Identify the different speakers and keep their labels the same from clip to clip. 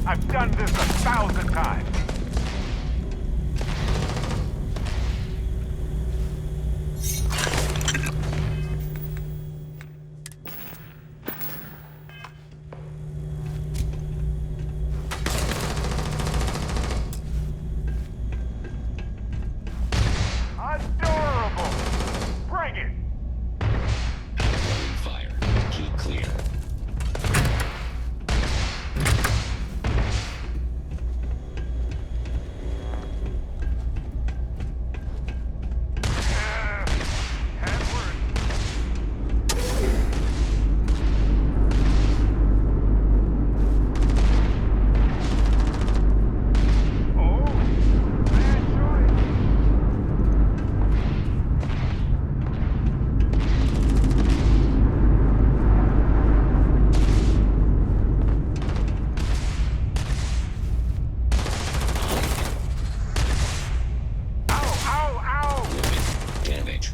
Speaker 1: I've done this 1,000 times. Adorable! Bring it!
Speaker 2: Fire. Key clear.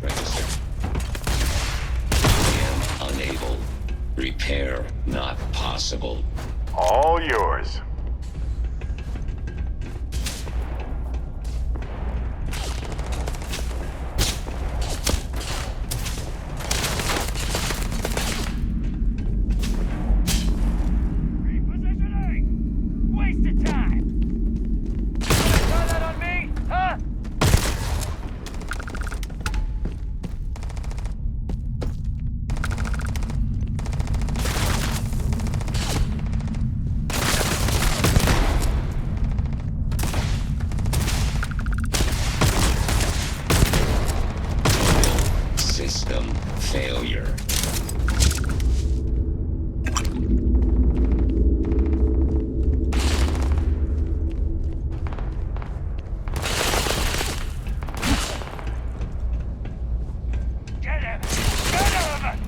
Speaker 2: Register. I am unable. Repair not possible.
Speaker 1: All yours.
Speaker 3: Repositioning! Wasted time! Try that on me, huh?
Speaker 2: System failure.
Speaker 3: Get him! Get him!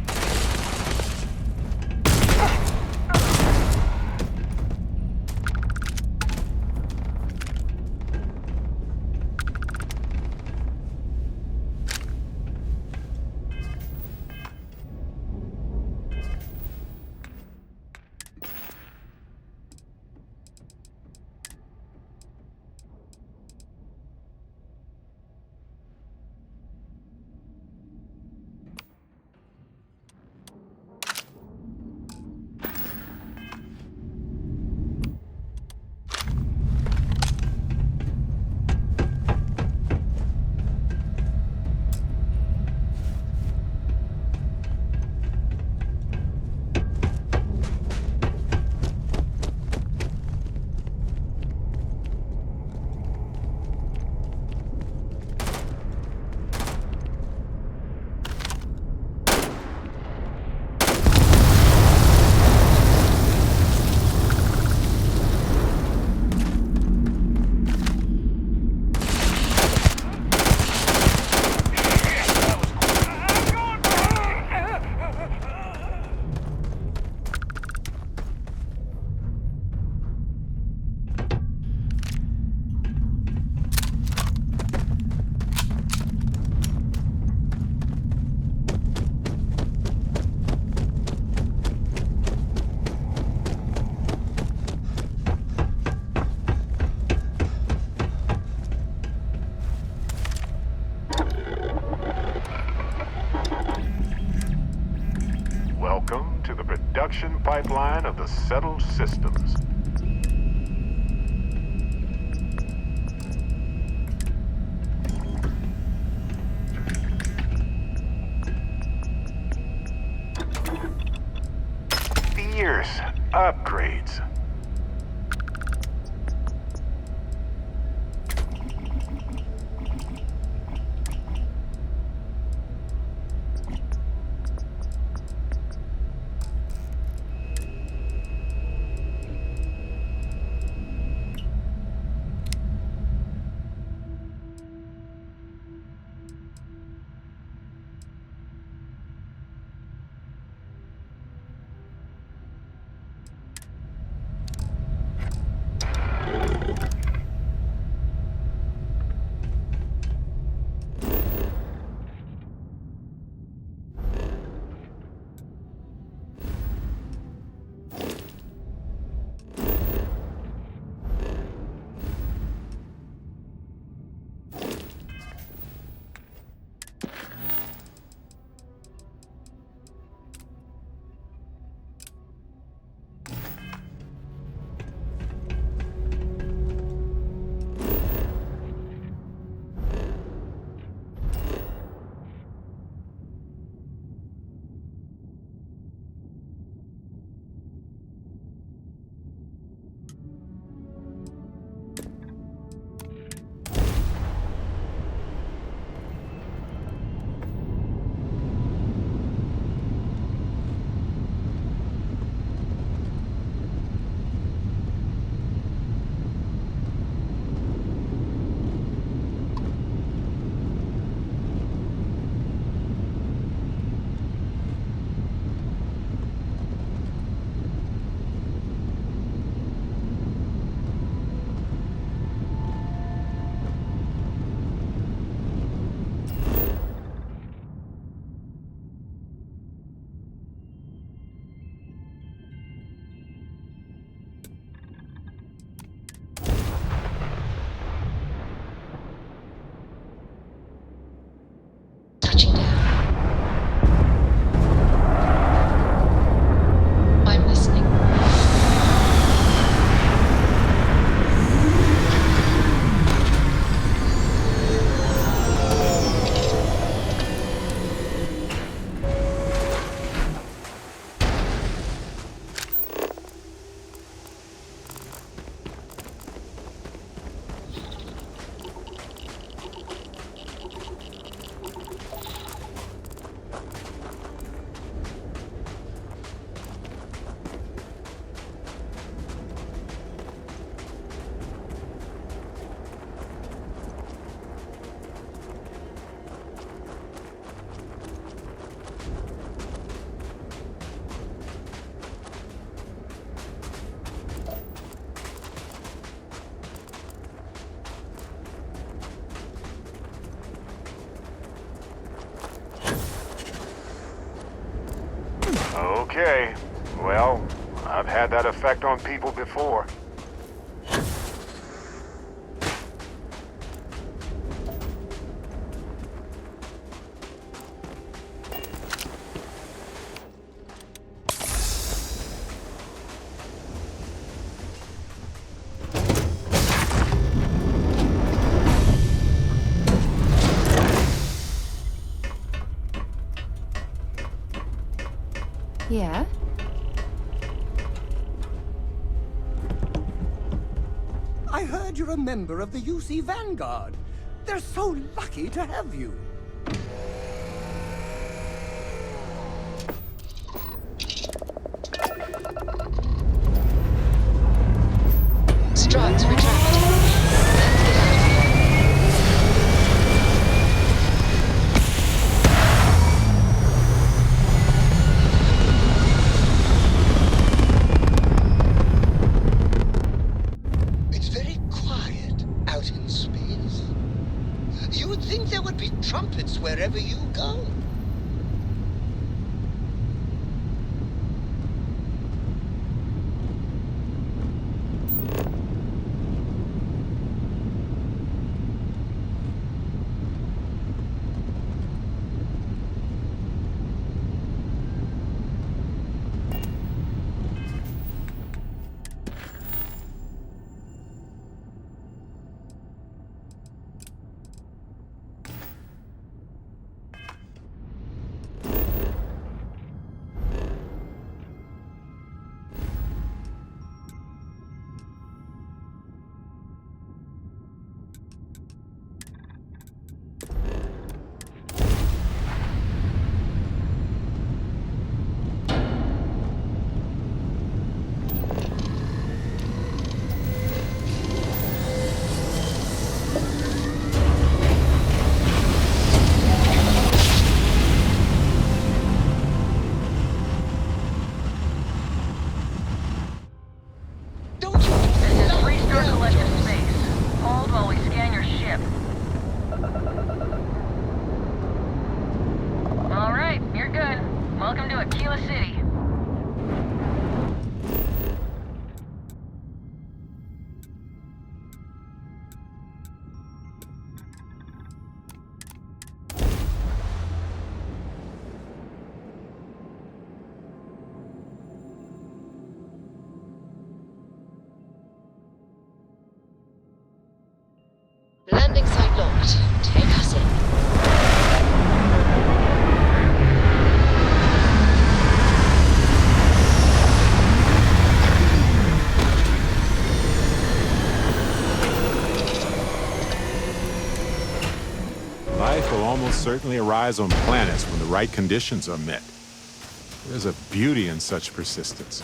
Speaker 1: pipeline of the settled systems. Fierce upgrades.
Speaker 4: Touching down. I'm listening.
Speaker 1: Okay. Well, I've had that effect on people before.
Speaker 5: Yeah?
Speaker 6: I heard you're a member of the UC Vanguard. They're so lucky to have you.
Speaker 4: Struts retracted. Let's get out of here.
Speaker 7: It's very quiet out in space. You would think there would be trumpets wherever you go.
Speaker 4: Locked. Take us in.
Speaker 5: Life will almost certainly arise on planets when the right conditions are met. There's a beauty in such persistence.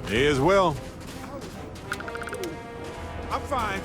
Speaker 5: May as well. I'm fine.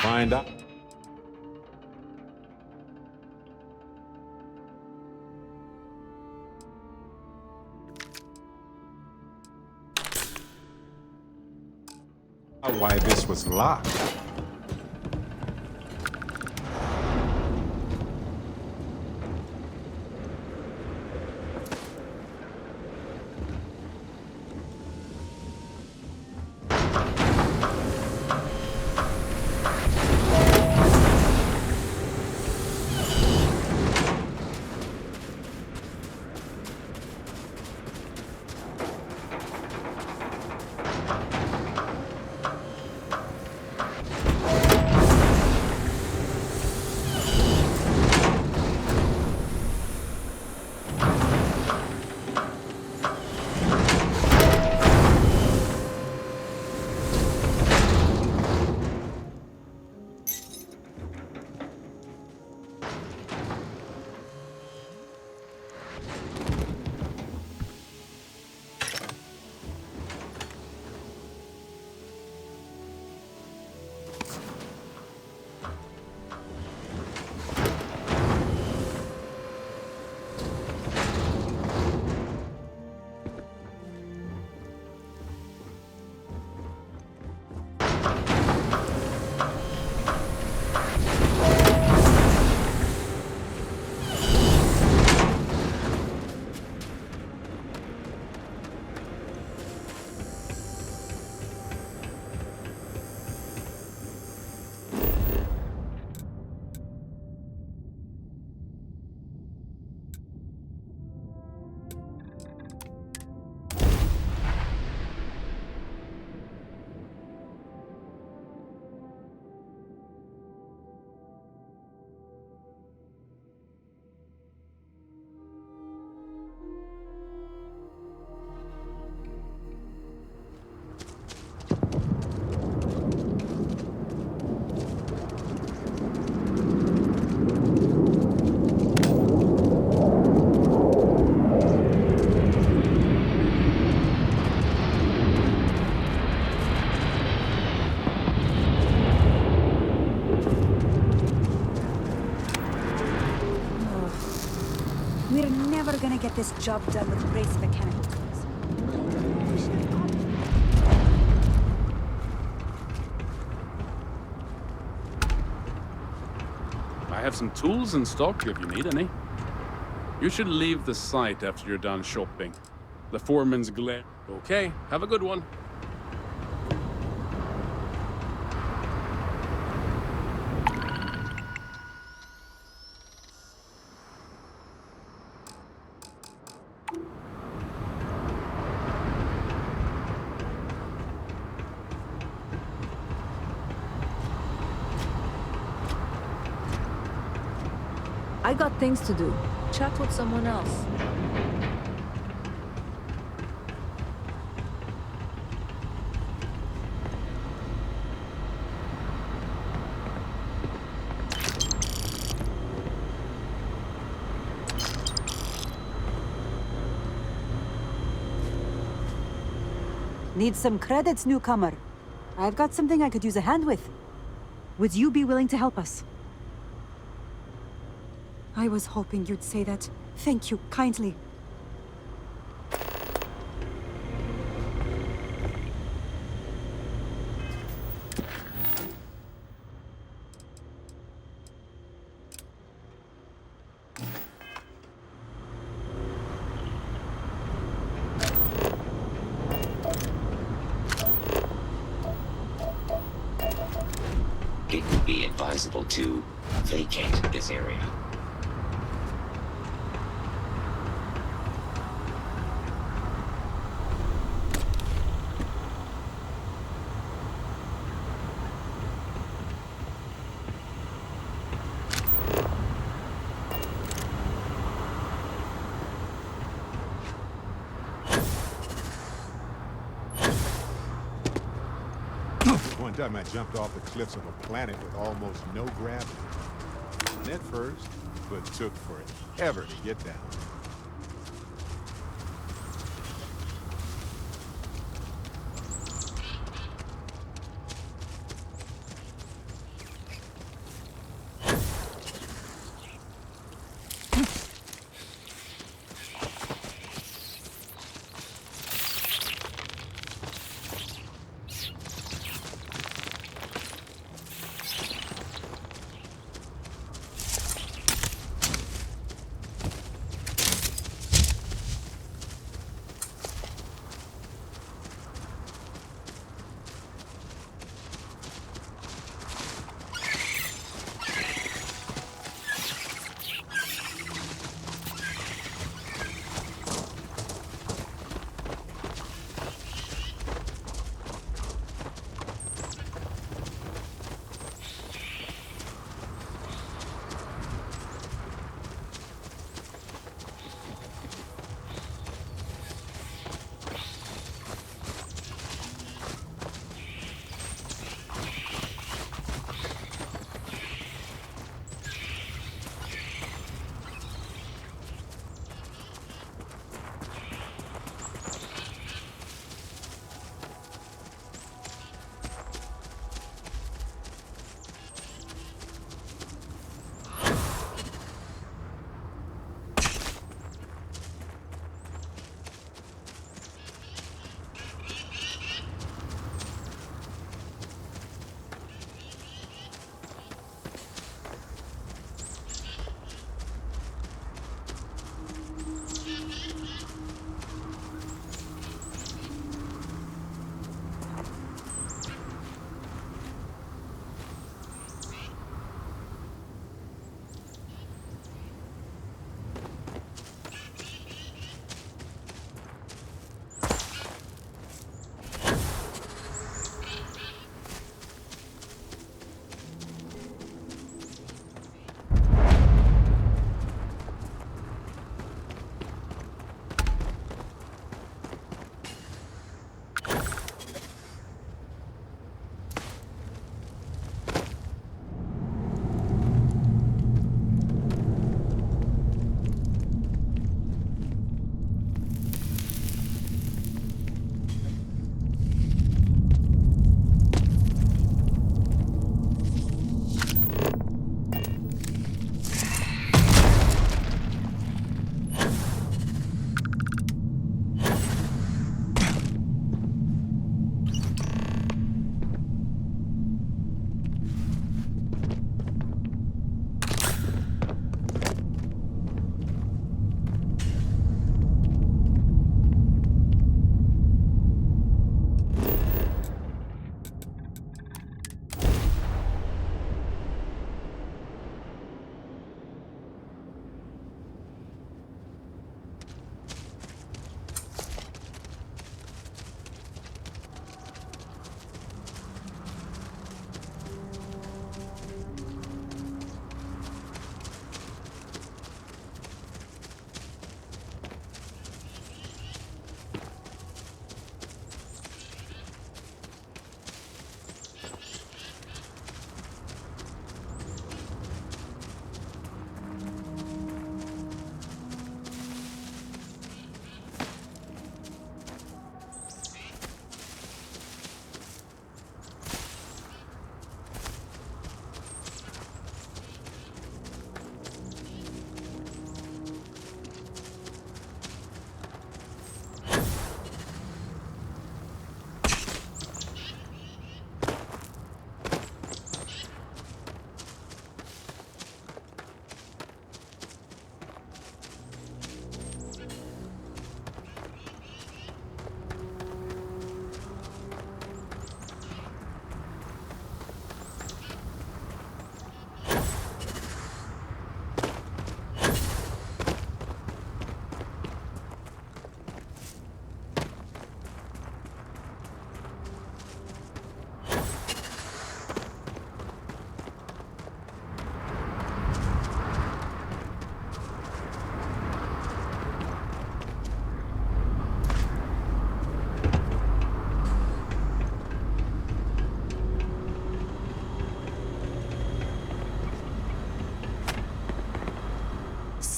Speaker 5: find out. Why this was locked.
Speaker 8: We're never gonna get this job done with race mechanical tools.
Speaker 9: I have some tools in stock if you need any. You should leave the site after you're done shopping. The foreman's glare.
Speaker 10: Okay, have a good one.
Speaker 8: I got things to do.
Speaker 4: Chat with someone else.
Speaker 8: Need some credits, newcomer. I've got something I could use a hand with. Would you be willing to help us? I was hoping you'd say that. Thank you, kindly.
Speaker 2: It would be advisable to vacate this area.
Speaker 5: One time I jumped off the cliffs of a planet with almost no gravity. And at first, but took forever to get down.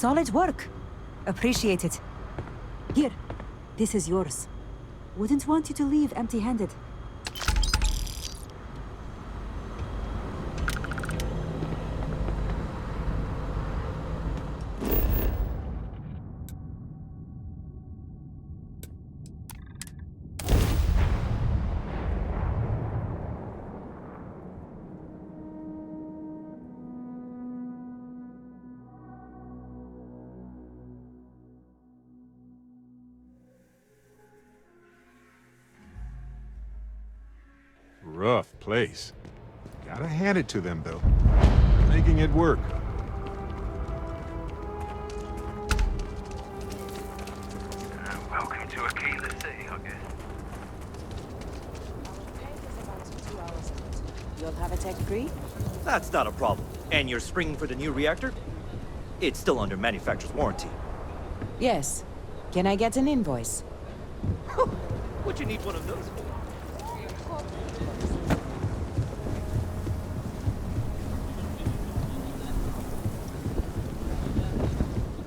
Speaker 8: Solid work. Appreciate it. Here, this is yours. Wouldn't want you to leave empty-handed.
Speaker 5: Rough place. Gotta hand it to them, though. Making it work.
Speaker 3: Welcome to a keyless city, I guess.
Speaker 8: You'll have a tech degree?
Speaker 10: That's not a problem. And you're springing for the new reactor? It's still under manufacturer's warranty.
Speaker 11: Yes. Can I get an invoice?
Speaker 10: What you need one of those for?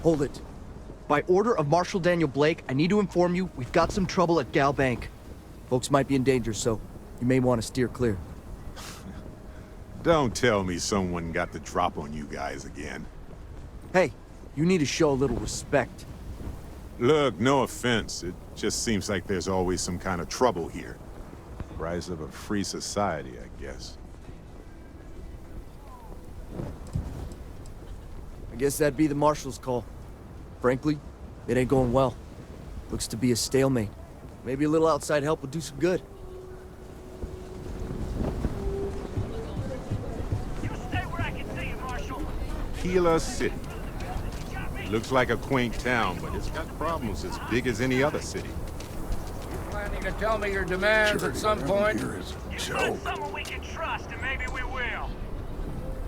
Speaker 12: Hold it. By order of Marshal Daniel Blake, I need to inform you we've got some trouble at Gal Bank. Folks might be in danger, so you may want to steer clear.
Speaker 5: Don't tell me someone got the drop on you guys again.
Speaker 12: Hey, you need to show a little respect.
Speaker 5: Look, no offense. It just seems like there's always some kind of trouble here. Rise of a free society, I guess.
Speaker 12: I guess that'd be the Marshal's call. Frankly, it ain't going well. Looks to be a stalemate. Maybe a little outside help would do some good.
Speaker 3: You stay where I can see you, Marshal.
Speaker 5: Keela City. Looks like a quaint town, but it's got problems as big as any other city.
Speaker 3: Planning to tell me your demands at some point? You find someone we can trust, and maybe we will.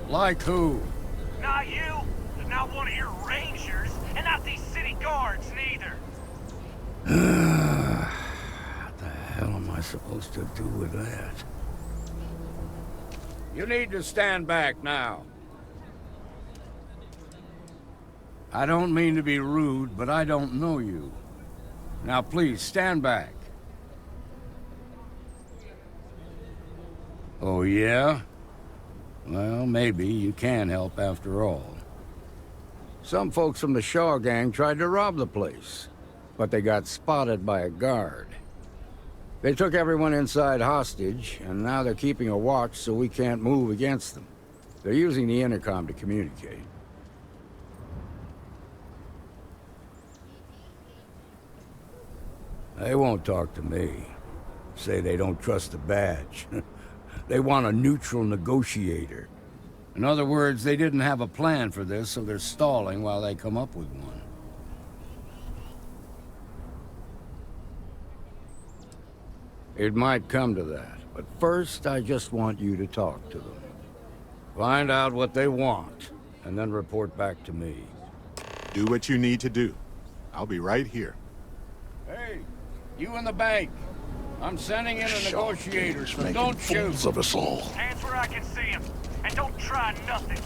Speaker 3: Like who? Not you, not one of your rangers, and not these city guards, neither. What the hell am I supposed to do with that? You need to stand back now. I don't mean to be rude, but I don't know you. Now please, stand back. Oh, yeah? Well, maybe you can help after all. Some folks from the Shaw gang tried to rob the place, but they got spotted by a guard. They took everyone inside hostage, and now they're keeping a watch so we can't move against them. They're using the intercom to communicate. They won't talk to me. Say they don't trust the badge. They want a neutral negotiator. In other words, they didn't have a plan for this, so they're stalling while they come up with one. It might come to that, but first I just want you to talk to them. Find out what they want, and then report back to me.
Speaker 5: Do what you need to do. I'll be right here.
Speaker 3: Hey, you in the bank. I'm sending in a negotiator, so don't shoot.
Speaker 1: Of us all.
Speaker 3: Hands where I can see him, and don't try nothing.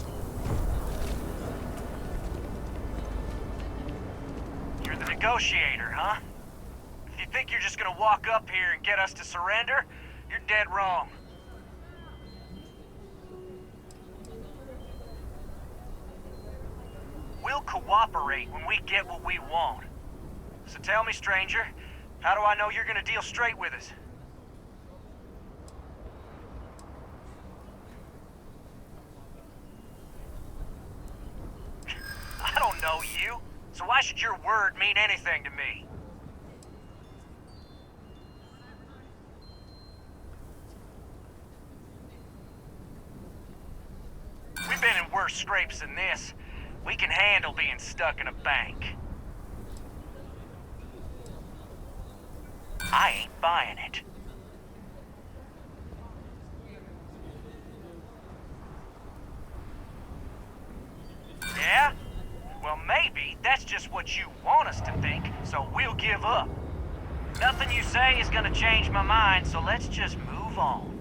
Speaker 3: You're the negotiator, huh? If you think you're just gonna walk up here and get us to surrender, you're dead wrong. We'll cooperate when we get what we want. So tell me, stranger, how do I know you're gonna deal straight with us? I don't know you, so why should your word mean anything to me? We've been in worse scrapes than this. We can handle being stuck in a bank. I ain't buying it. Yeah? Well, maybe that's just what you want us to think, so we'll give up. Nothing you say is gonna change my mind, so let's just move on.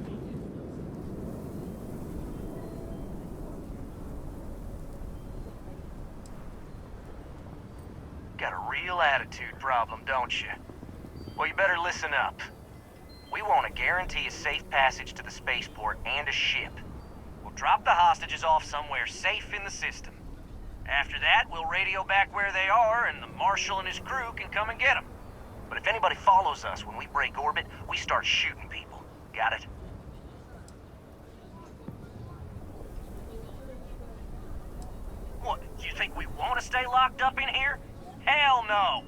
Speaker 13: attitude problem, don't you? Well, you better listen up. We want to guarantee a safe passage to the spaceport and a ship. We'll drop the hostages off somewhere safe in the system. After that, we'll radio back where they are, and the Marshal and his crew can come and get them. But if anybody follows us when we break orbit, we start shooting people. Got it? What, you think we want to stay locked up in here? Hell no!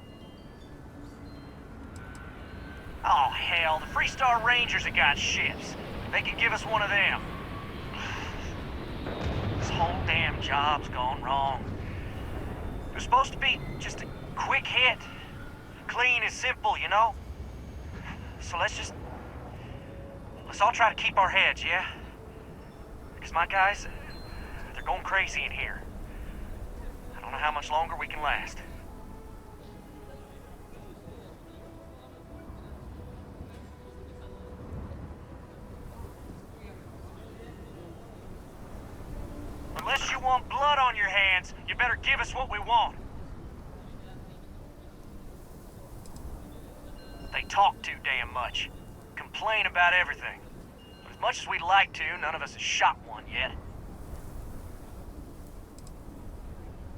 Speaker 13: Oh, hell, the Freestar Rangers have got ships. They could give us one of them. This whole damn job's gone wrong. It was supposed to be just a quick hit. Clean and simple, you know? So let's all try to keep our heads, yeah? Because my guys, they're going crazy in here. I don't know how much longer we can last. Unless you want blood on your hands, you better give us what we want. They talk too damn much. Complain about everything. But as much as we'd like to, none of us has shot one yet.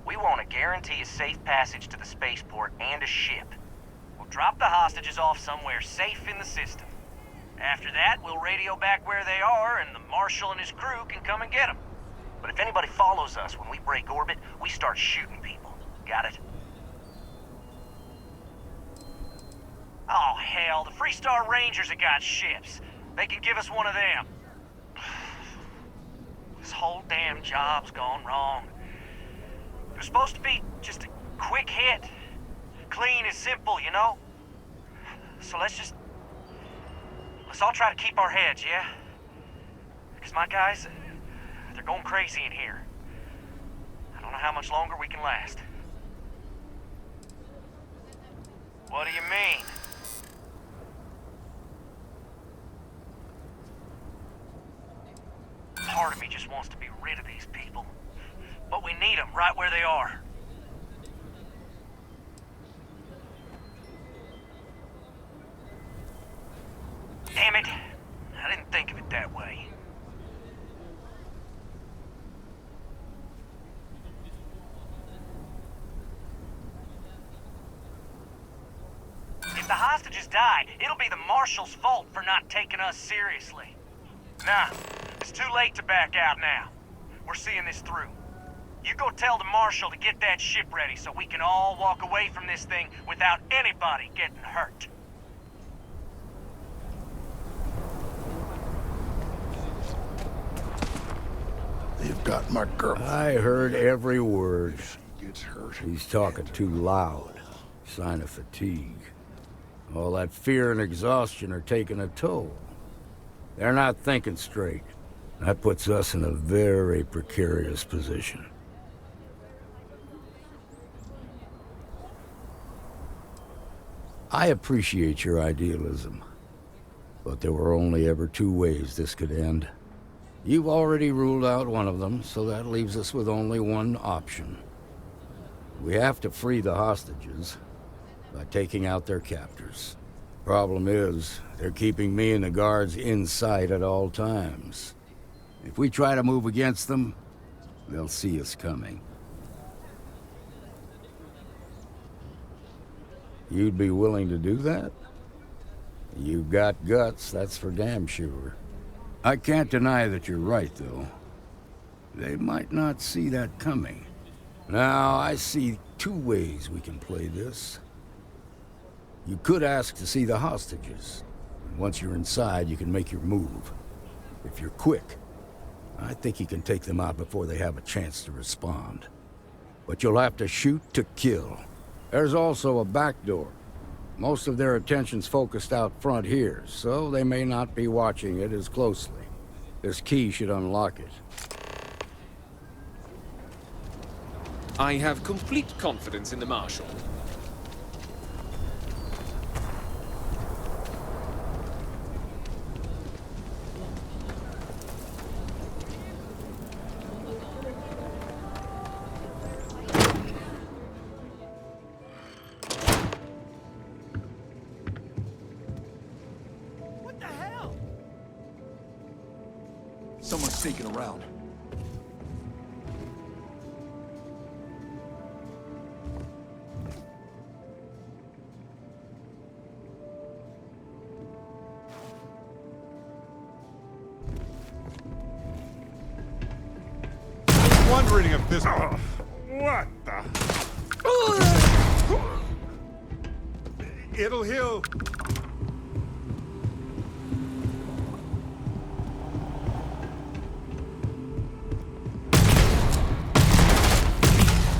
Speaker 13: We want to guarantee a safe passage to the spaceport and a ship. We'll drop the hostages off somewhere safe in the system. After that, we'll radio back where they are, and the Marshal and his crew can come and get them. But if anybody follows us when we break orbit, we start shooting people. Got it? Oh, hell, the Freestar Rangers have got ships. They can give us one of them. This whole damn job's gone wrong. It was supposed to be just a quick hit. Clean and simple, you know? So let's all try to keep our heads, yeah? Because my guys, they're going crazy in here. I don't know how much longer we can last. What do you mean? Part of me just wants to be rid of these people. But we need them right where they are. Damn it. I didn't think of it that way. If the hostages die, it'll be the Marshal's fault for not taking us seriously. Nah, it's too late to back out now. We're seeing this through. You go tell the Marshal to get that ship ready so we can all walk away from this thing without anybody getting hurt.
Speaker 3: You've got my girl. I heard every word. She gets hurt. He's talking too loud. Sign of fatigue. All that fear and exhaustion are taking a toll. They're not thinking straight. That puts us in a very precarious position. I appreciate your idealism, but there were only ever two ways this could end. You've already ruled out one of them, so that leaves us with only one option. We have to free the hostages by taking out their captors. Problem is, they're keeping me and the guards in sight at all times. If we try to move against them, they'll see us coming. You'd be willing to do that? You've got guts, that's for damn sure. I can't deny that you're right, though. They might not see that coming. Now, I see two ways we can play this. You could ask to see the hostages. Once you're inside, you can make your move. If you're quick, I think you can take them out before they have a chance to respond. But you'll have to shoot to kill. There's also a back door. Most of their attention's focused out front here, so they may not be watching it as closely. This key should unlock it.
Speaker 14: I have complete confidence in the Marshal.
Speaker 15: Someone's sneaking around.
Speaker 5: Wondering if this. What the? It'll heal.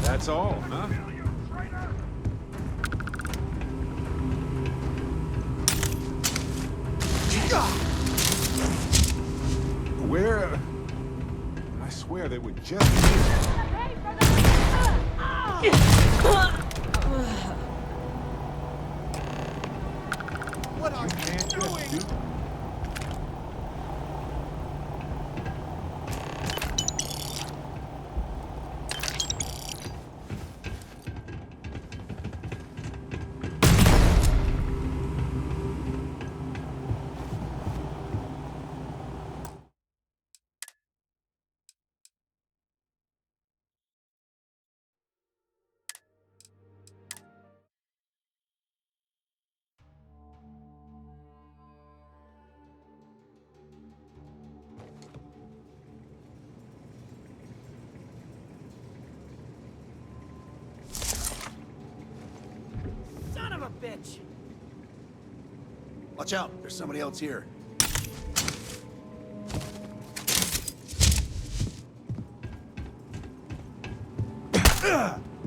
Speaker 5: That's all, huh? Where? I swear they were just here. What are you doing?
Speaker 4: Son of a bitch!
Speaker 15: Watch out, there's somebody else here.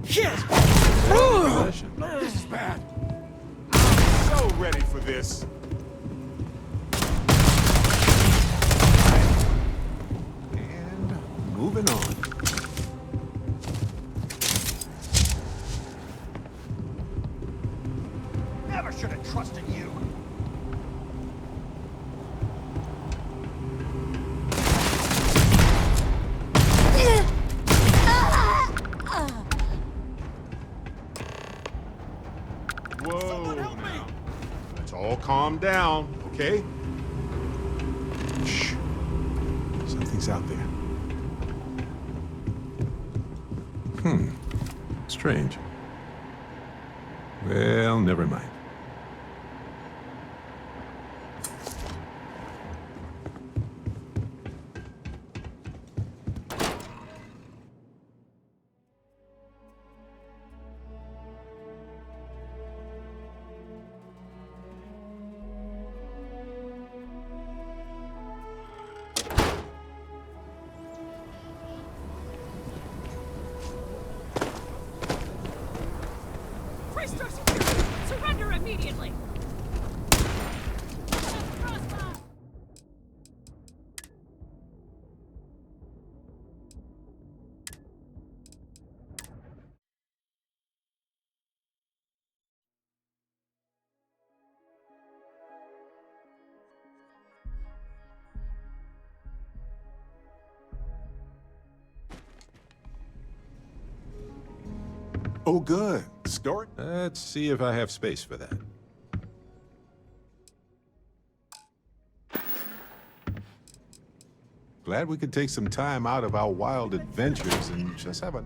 Speaker 4: Shit!
Speaker 5: This is bad. I'm so ready for this. And moving on.
Speaker 15: Never should have trusted you.
Speaker 5: Whoa, now. Let's all calm down, okay? Shh. Something's out there. Strange. Well, never mind.
Speaker 4: Restore security! Surrender immediately!
Speaker 5: Oh, good. Store it? Let's see if I have space for that. Glad we could take some time out of our wild adventures and just have a...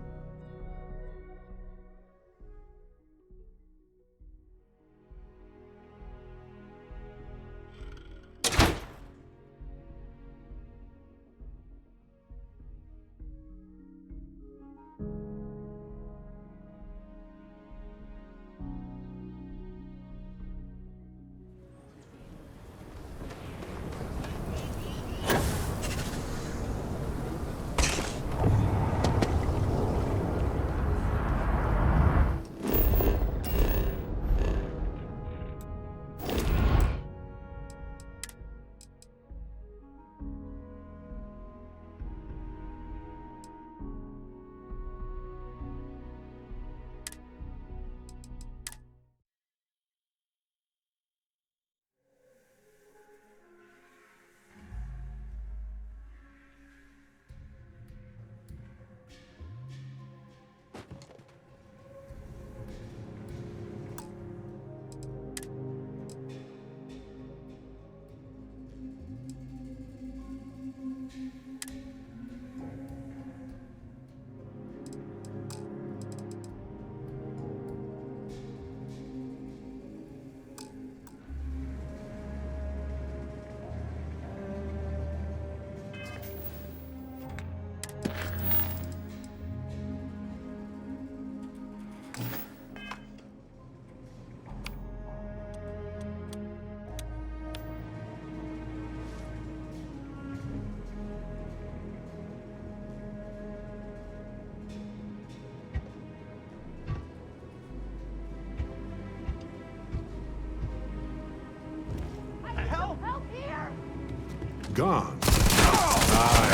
Speaker 5: gone. Ah,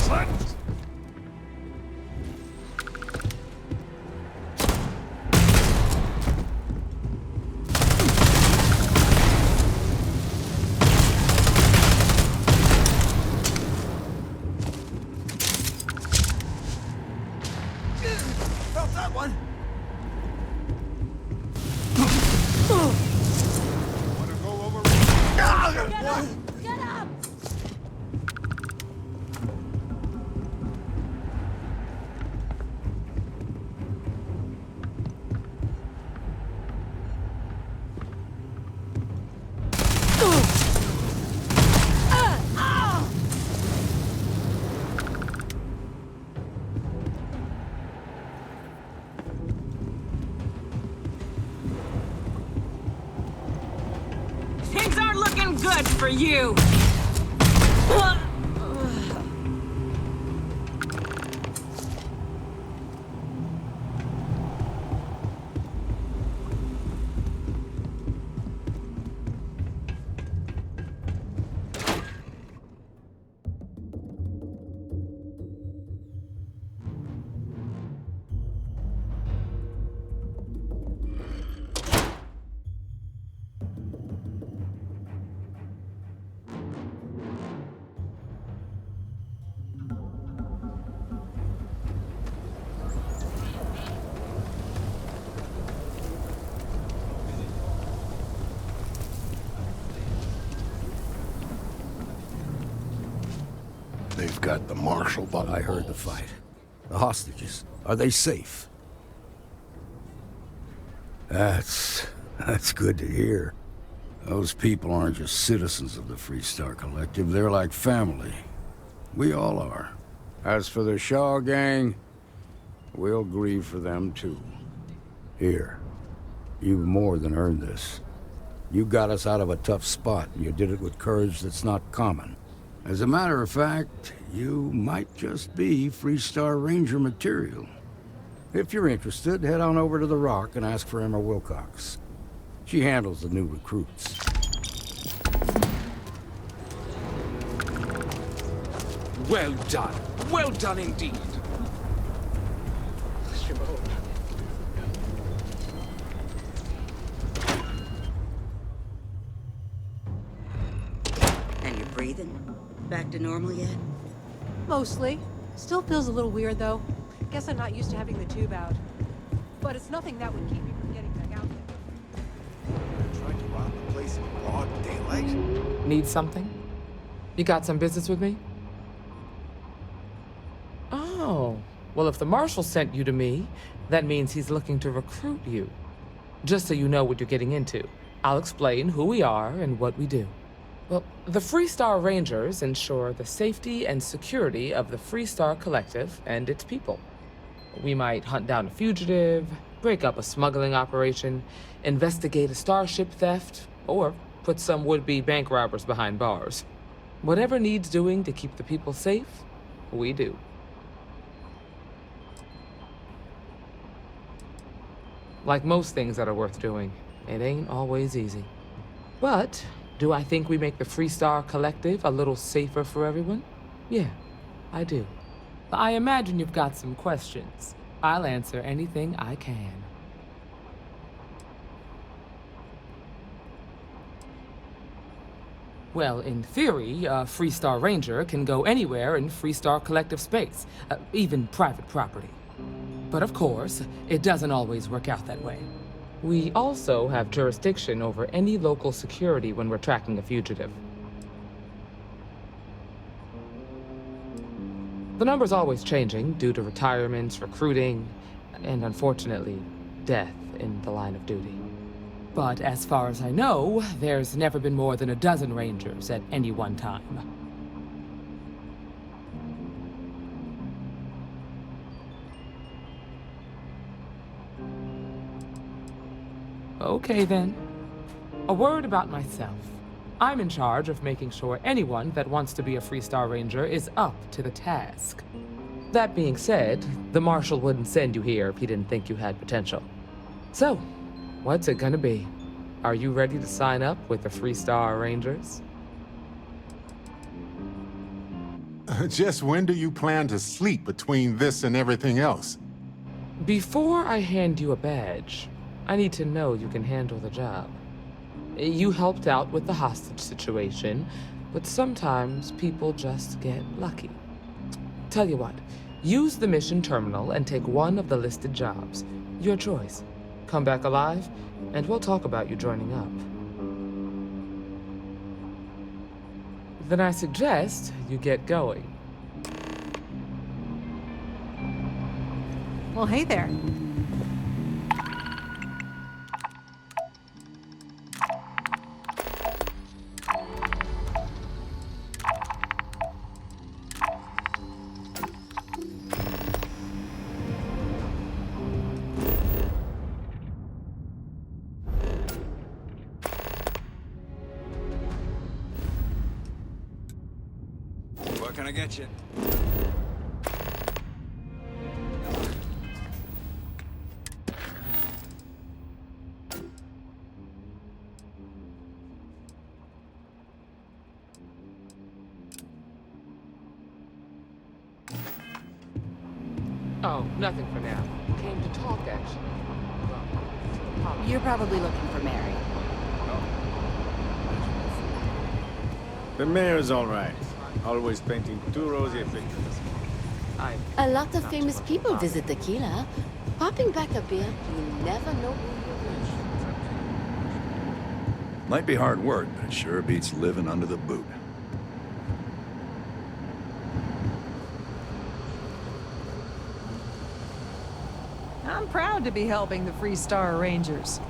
Speaker 5: buttons.
Speaker 15: Felt that one.
Speaker 5: Wanna go over?
Speaker 8: Get up! Get up!
Speaker 11: Things aren't looking good for you!
Speaker 15: They've got the marshal by
Speaker 3: I heard the fight. The hostages, are they safe? That's good to hear. Those people aren't just citizens of the Freestar Collective, they're like family. We all are. As for the Shaw gang, we'll grieve for them too. Here, you've more than earned this. You got us out of a tough spot, and you did it with courage that's not common. As a matter of fact, you might just be Freestar Ranger material. If you're interested, head on over to the Rock and ask for Emma Wilcox. She handles the new recruits.
Speaker 14: Well done. Well done indeed.
Speaker 16: And you're breathing? Back to normal yet?
Speaker 4: Mostly. Still feels a little weird, though. Guess I'm not used to having the tube out. But it's nothing that would keep me from getting back out there.
Speaker 15: Trying to rob the place in broad daylight?
Speaker 17: Need something? You got some business with me? Oh, well, if the Marshal sent you to me, that means he's looking to recruit you. Just so you know what you're getting into, I'll explain who we are and what we do. Well, the Freestar Rangers ensure the safety and security of the Freestar Collective and its people. We might hunt down a fugitive, break up a smuggling operation, investigate a starship theft, or put some would-be bank robbers behind bars. Whatever needs doing to keep the people safe, we do. Like most things that are worth doing, it ain't always easy. But do I think we make the Freestar Collective a little safer for everyone? Yeah, I do. I imagine you've got some questions. I'll answer anything I can. Well, in theory, a Freestar Ranger can go anywhere in Freestar Collective space, even private property. But of course, it doesn't always work out that way. We also have jurisdiction over any local security when we're tracking a fugitive. The number's always changing due to retirements, recruiting, and unfortunately, death in the line of duty. But as far as I know, there's never been more than a dozen Rangers at any one time. Okay then. A word about myself. I'm in charge of making sure anyone that wants to be a Freestar Ranger is up to the task. That being said, the Marshal wouldn't send you here if he didn't think you had potential. So, what's it gonna be? Are you ready to sign up with the Freestar Rangers?
Speaker 5: Just when do you plan to sleep between this and everything else?
Speaker 17: Before I hand you a badge, I need to know you can handle the job. You helped out with the hostage situation, but sometimes people just get lucky. Tell you what, use the mission terminal and take one of the listed jobs. Your choice. Come back alive, and we'll talk about you joining up. Then I suggest you get going.
Speaker 4: Well, hey there.
Speaker 15: What can I get you?
Speaker 17: Oh, nothing for now. Came to talk, actually. Well,
Speaker 18: You're probably looking for Mary.
Speaker 19: The mayor's all right. Always painting too rosy a picture.
Speaker 18: A lot of famous people visit Tequila. Popping back a beer, you never know who you'll reach.
Speaker 15: Might be hard work, but it sure beats living under the boot.
Speaker 20: I'm proud to be helping the Free Star Rangers.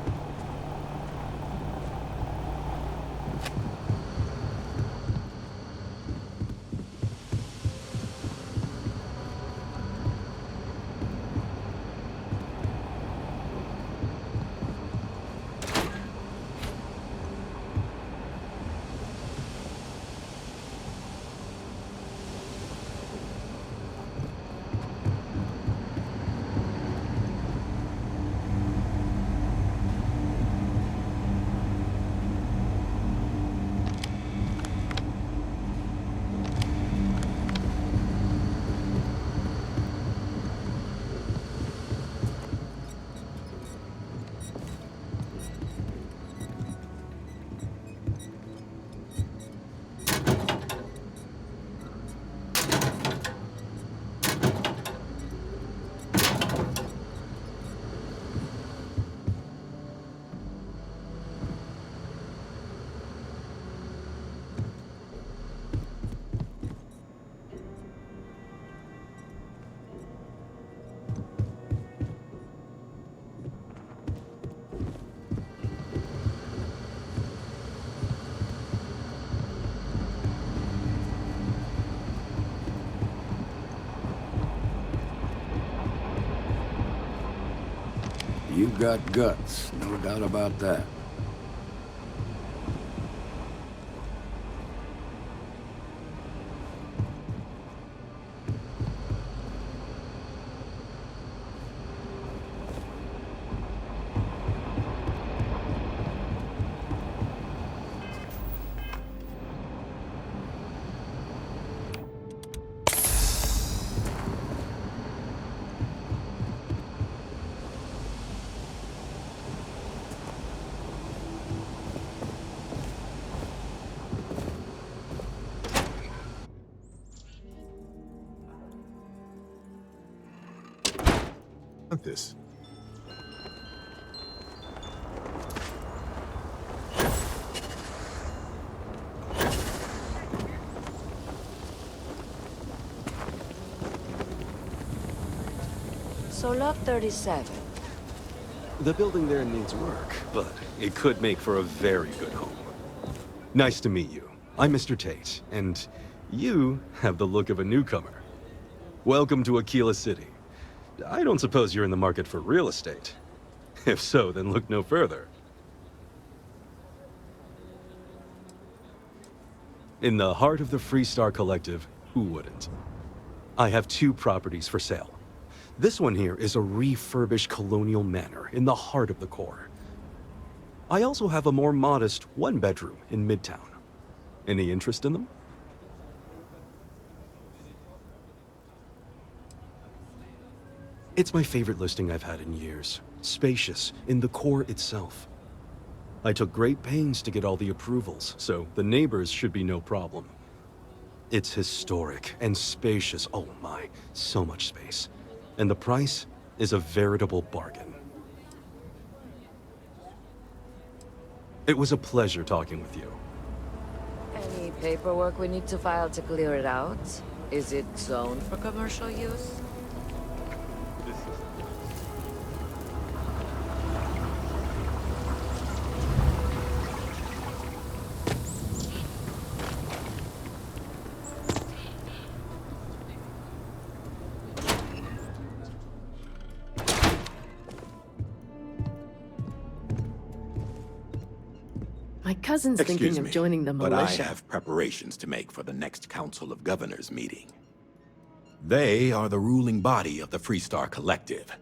Speaker 3: You've got guts, no doubt about that.
Speaker 5: This.
Speaker 16: So Lot 37.
Speaker 21: The building there needs work, but it could make for a very good home. Nice to meet you. I'm Mr. Tate, and you have the look of a newcomer. Welcome to Aquila City. I don't suppose you're in the market for real estate. If so, then look no further. In the heart of the Free Star Collective, who wouldn't? I have 2 properties for sale. This one here is a refurbished colonial manor in the heart of the core. I also have a more modest 1-bedroom in Midtown. Any interest in them? It's my favorite listing I've had in years. Spacious, in the core itself. I took great pains to get all the approvals, so the neighbors should be no problem. It's historic and spacious. Oh my, so much space. And the price is a veritable bargain. It was a pleasure talking with you.
Speaker 6: Any paperwork we need to file to clear it out? Is it zoned for commercial use?
Speaker 22: My cousin's thinking of joining the militia.
Speaker 23: But I have preparations to make for the next Council of Governors meeting. They are the ruling body of the Freestar Collective.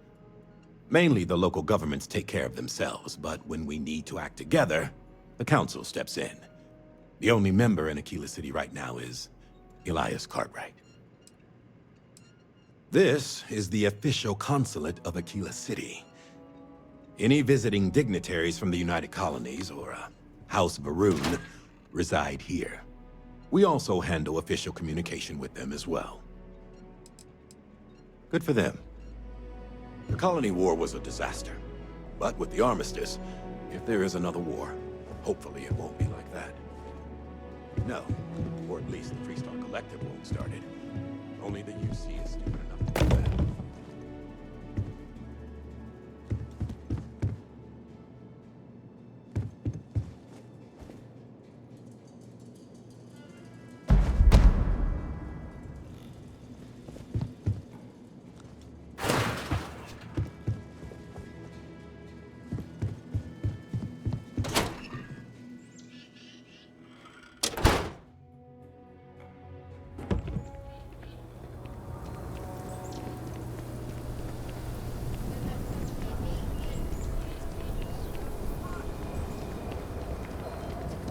Speaker 23: Mainly, the local governments take care of themselves, but when we need to act together, the Council steps in. The only member in Aquila City right now is Elias Cartwright. This is the official consulate of Aquila City. Any visiting dignitaries from the United Colonies or House Varun reside here. We also handle official communication with them as well. Good for them. The Colony War was a disaster. But with the armistice, if there is another war, hopefully it won't be like that. No, or at least the Freestar Collective won't start it. Only the UC is stupid enough to do that.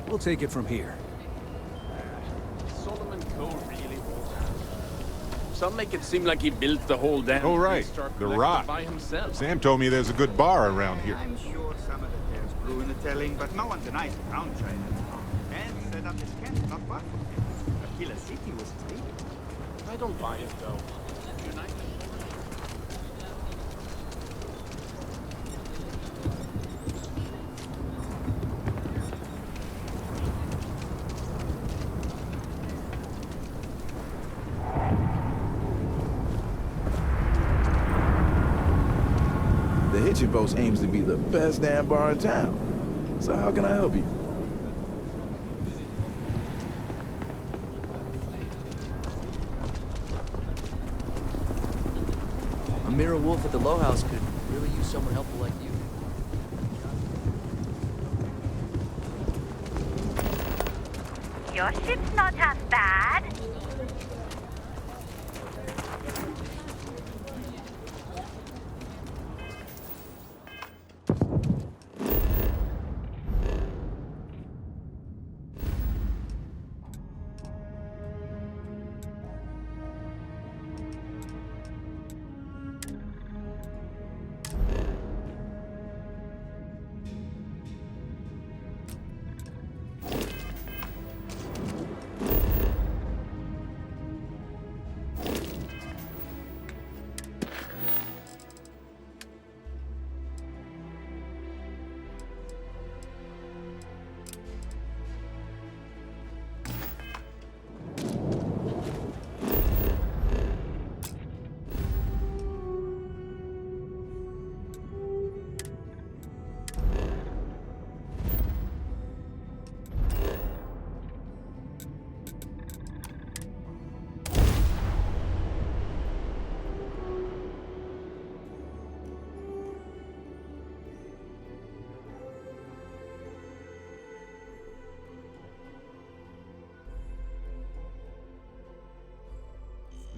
Speaker 24: We'll take it from here.
Speaker 9: Solomon Cole really was. Some make it seem like he built the whole damn
Speaker 5: Oh, right.
Speaker 9: Freestar
Speaker 5: The
Speaker 9: Collective
Speaker 5: Rock.
Speaker 9: by himself.
Speaker 5: Sam told me there's a good bar around here.
Speaker 25: I'm sure some of the tales brew in the telling, but no one denies the crown China. And set up his camp not far from here. Aquila City was his baby.
Speaker 9: I don't buy it, though. United.
Speaker 26: The Hitchin Post aims to be the best damn bar in town. So how can I help you?
Speaker 12: Amira Wolf at the Low House could really use someone helpful like you.
Speaker 27: Your ship's not half bad.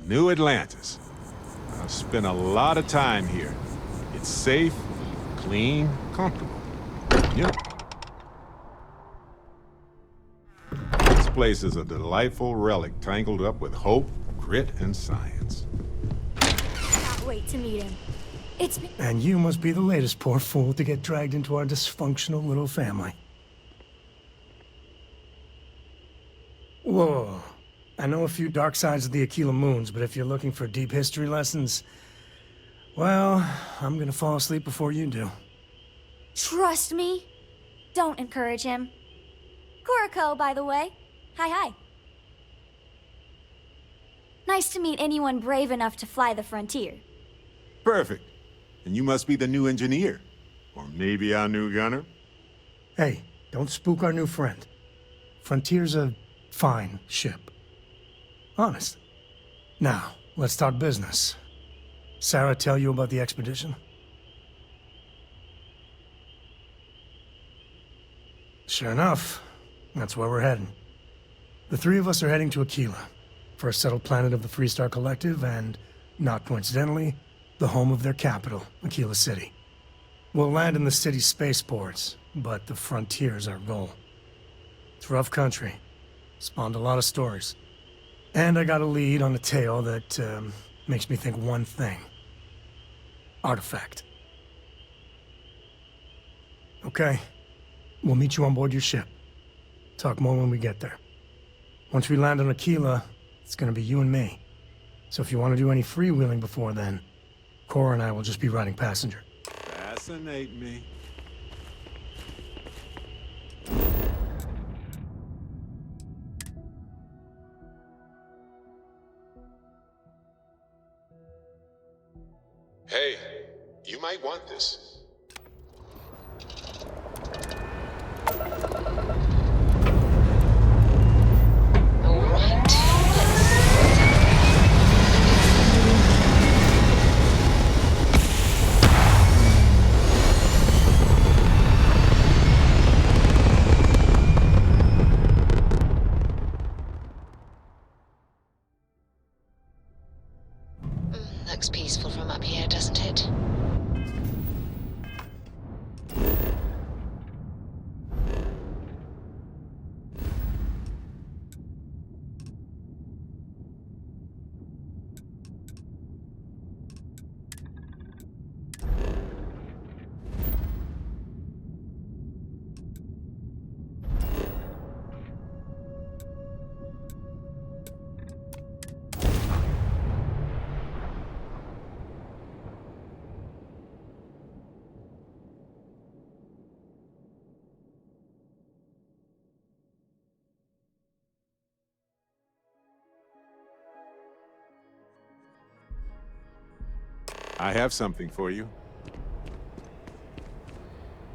Speaker 5: New Atlantis. I've spent a lot of time here. It's safe, clean, comfortable. Yep. This place is a delightful relic tangled up with hope, grit, and science.
Speaker 28: Can't wait to meet him.
Speaker 1: And you must be the latest poor fool to get dragged into our dysfunctional little family. Whoa. I know a few dark sides of the Aquila Moons, but if you're looking for deep history lessons, well, I'm gonna fall asleep before you do.
Speaker 2: Trust me. Don't encourage him. Kuriko, by the way. Hi. Nice to meet anyone brave enough to fly the frontier.
Speaker 5: Perfect. And you must be the new engineer. Or maybe our new gunner?
Speaker 1: Hey, don't spook our new friend. Frontier's a fine ship. Honest. Now, let's talk business. Sarah tell you about the expedition? Sure enough, that's where we're heading. The three of us are heading to Aquila, first settled planet of the Freestar Collective and, not coincidentally, the home of their capital, Aquila City. We'll land in the city's spaceports, but the frontier's our goal. It's rough country. Spawned a lot of stories. And I got a lead on a tale that makes me think one thing. Artifact. Okay. We'll meet you on board your ship. Talk more when we get there. Once we land on Aquila, it's gonna be you and me. So if you want to do any freewheeling before then, Cora and I will just be riding passenger.
Speaker 5: Fascinate me.
Speaker 7: Hey, you might want this.
Speaker 8: Looks peaceful from up here, doesn't it?
Speaker 5: I have something for you.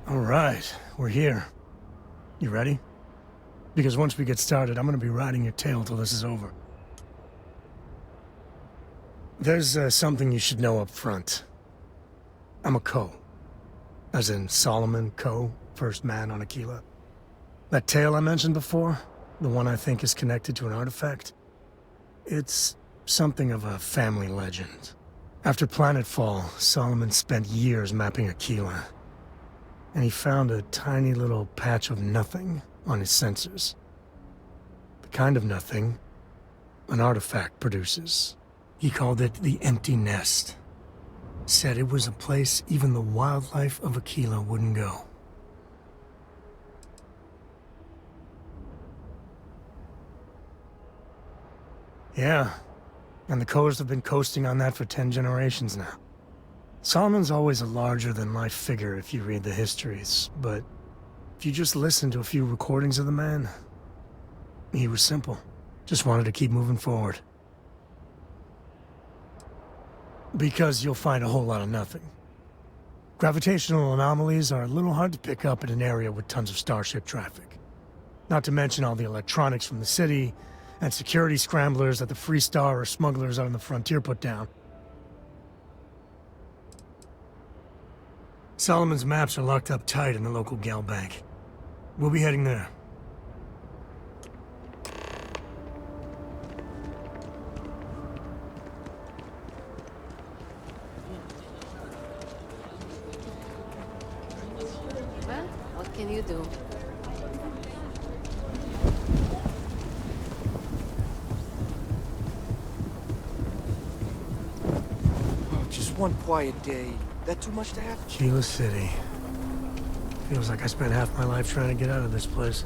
Speaker 1: All right, we're here. You ready? Because once we get started, I'm gonna be riding your tail till this is over. There's something you should know up front. I'm a Co. As in Solomon Co., first man on Aquila. That tale I mentioned before, the one I think is connected to an artifact, it's something of a family legend. After planetfall, Solomon spent years mapping Aquila, and he found a tiny little patch of nothing on his sensors. The kind of nothing an artifact produces. He called it the Empty Nest. Said it was a place even the wildlife of Aquila wouldn't go. Yeah. And the Coast have been coasting on that for 10 generations now. Solomon's always a larger-than-life figure if you read the histories, but if you just listen to a few recordings of the man, he was simple. Just wanted to keep moving forward. Because you'll find a whole lot of nothing. Gravitational anomalies are a little hard to pick up in an area with tons of starship traffic. Not to mention all the electronics from the city, and security scramblers that the Freestar or smugglers out on the frontier put down. Solomon's maps are locked up tight in the local gal bank. We'll be heading there.
Speaker 22: Well, what can you do?
Speaker 12: Just one quiet day. That too much to have?
Speaker 1: Keela City. Feels like I spent half my life trying to get out of this place.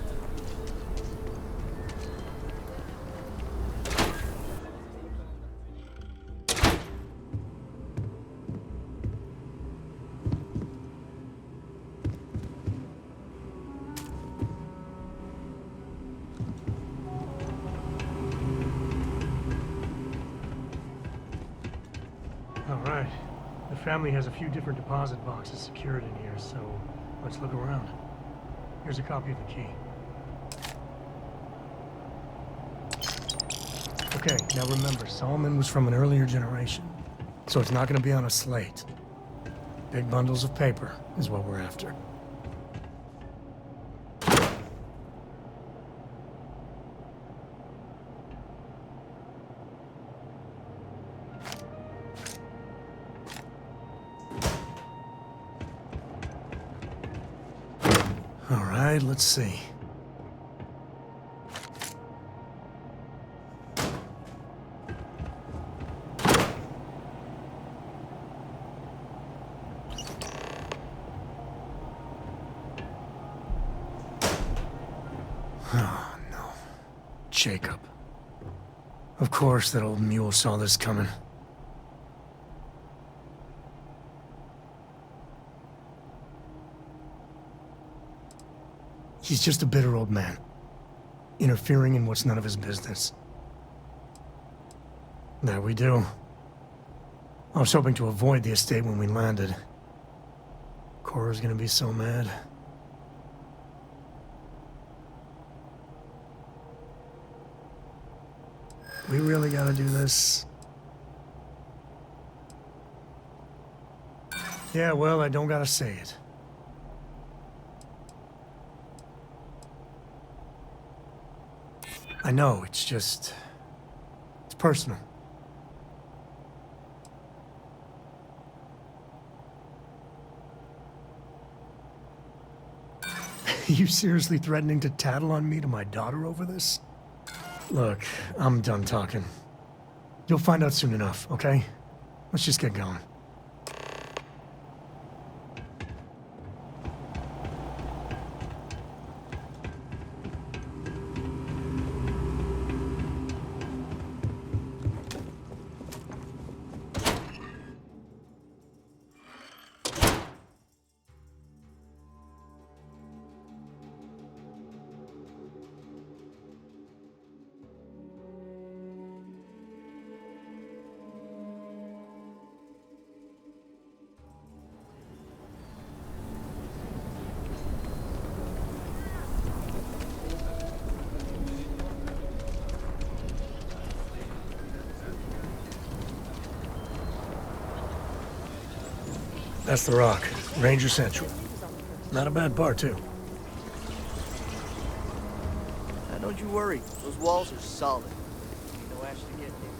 Speaker 1: All right. The family has a few different deposit boxes secured in here, so let's look around. Here's a copy of the key. Okay, now remember, Solomon was from an earlier generation, so it's not going to be on a slate. Big bundles of paper is what we're after. All right, let's see. Oh, no. Jacob. Of course that old mule saw this coming. He's just a bitter old man, interfering in what's none of his business. There we do. I was hoping to avoid the estate when we landed. Cora's gonna be so mad. We really gotta do this? Yeah, well, I don't gotta say it. I know, it's just... it's personal. You seriously threatening to tattle on me to my daughter over this? Look, I'm done talking. You'll find out soon enough, okay? Let's just get going. That's the Rock, Ranger Central. Not a bad bar, too.
Speaker 12: Now, don't you worry. Those walls are solid. Ain't no ash to get there.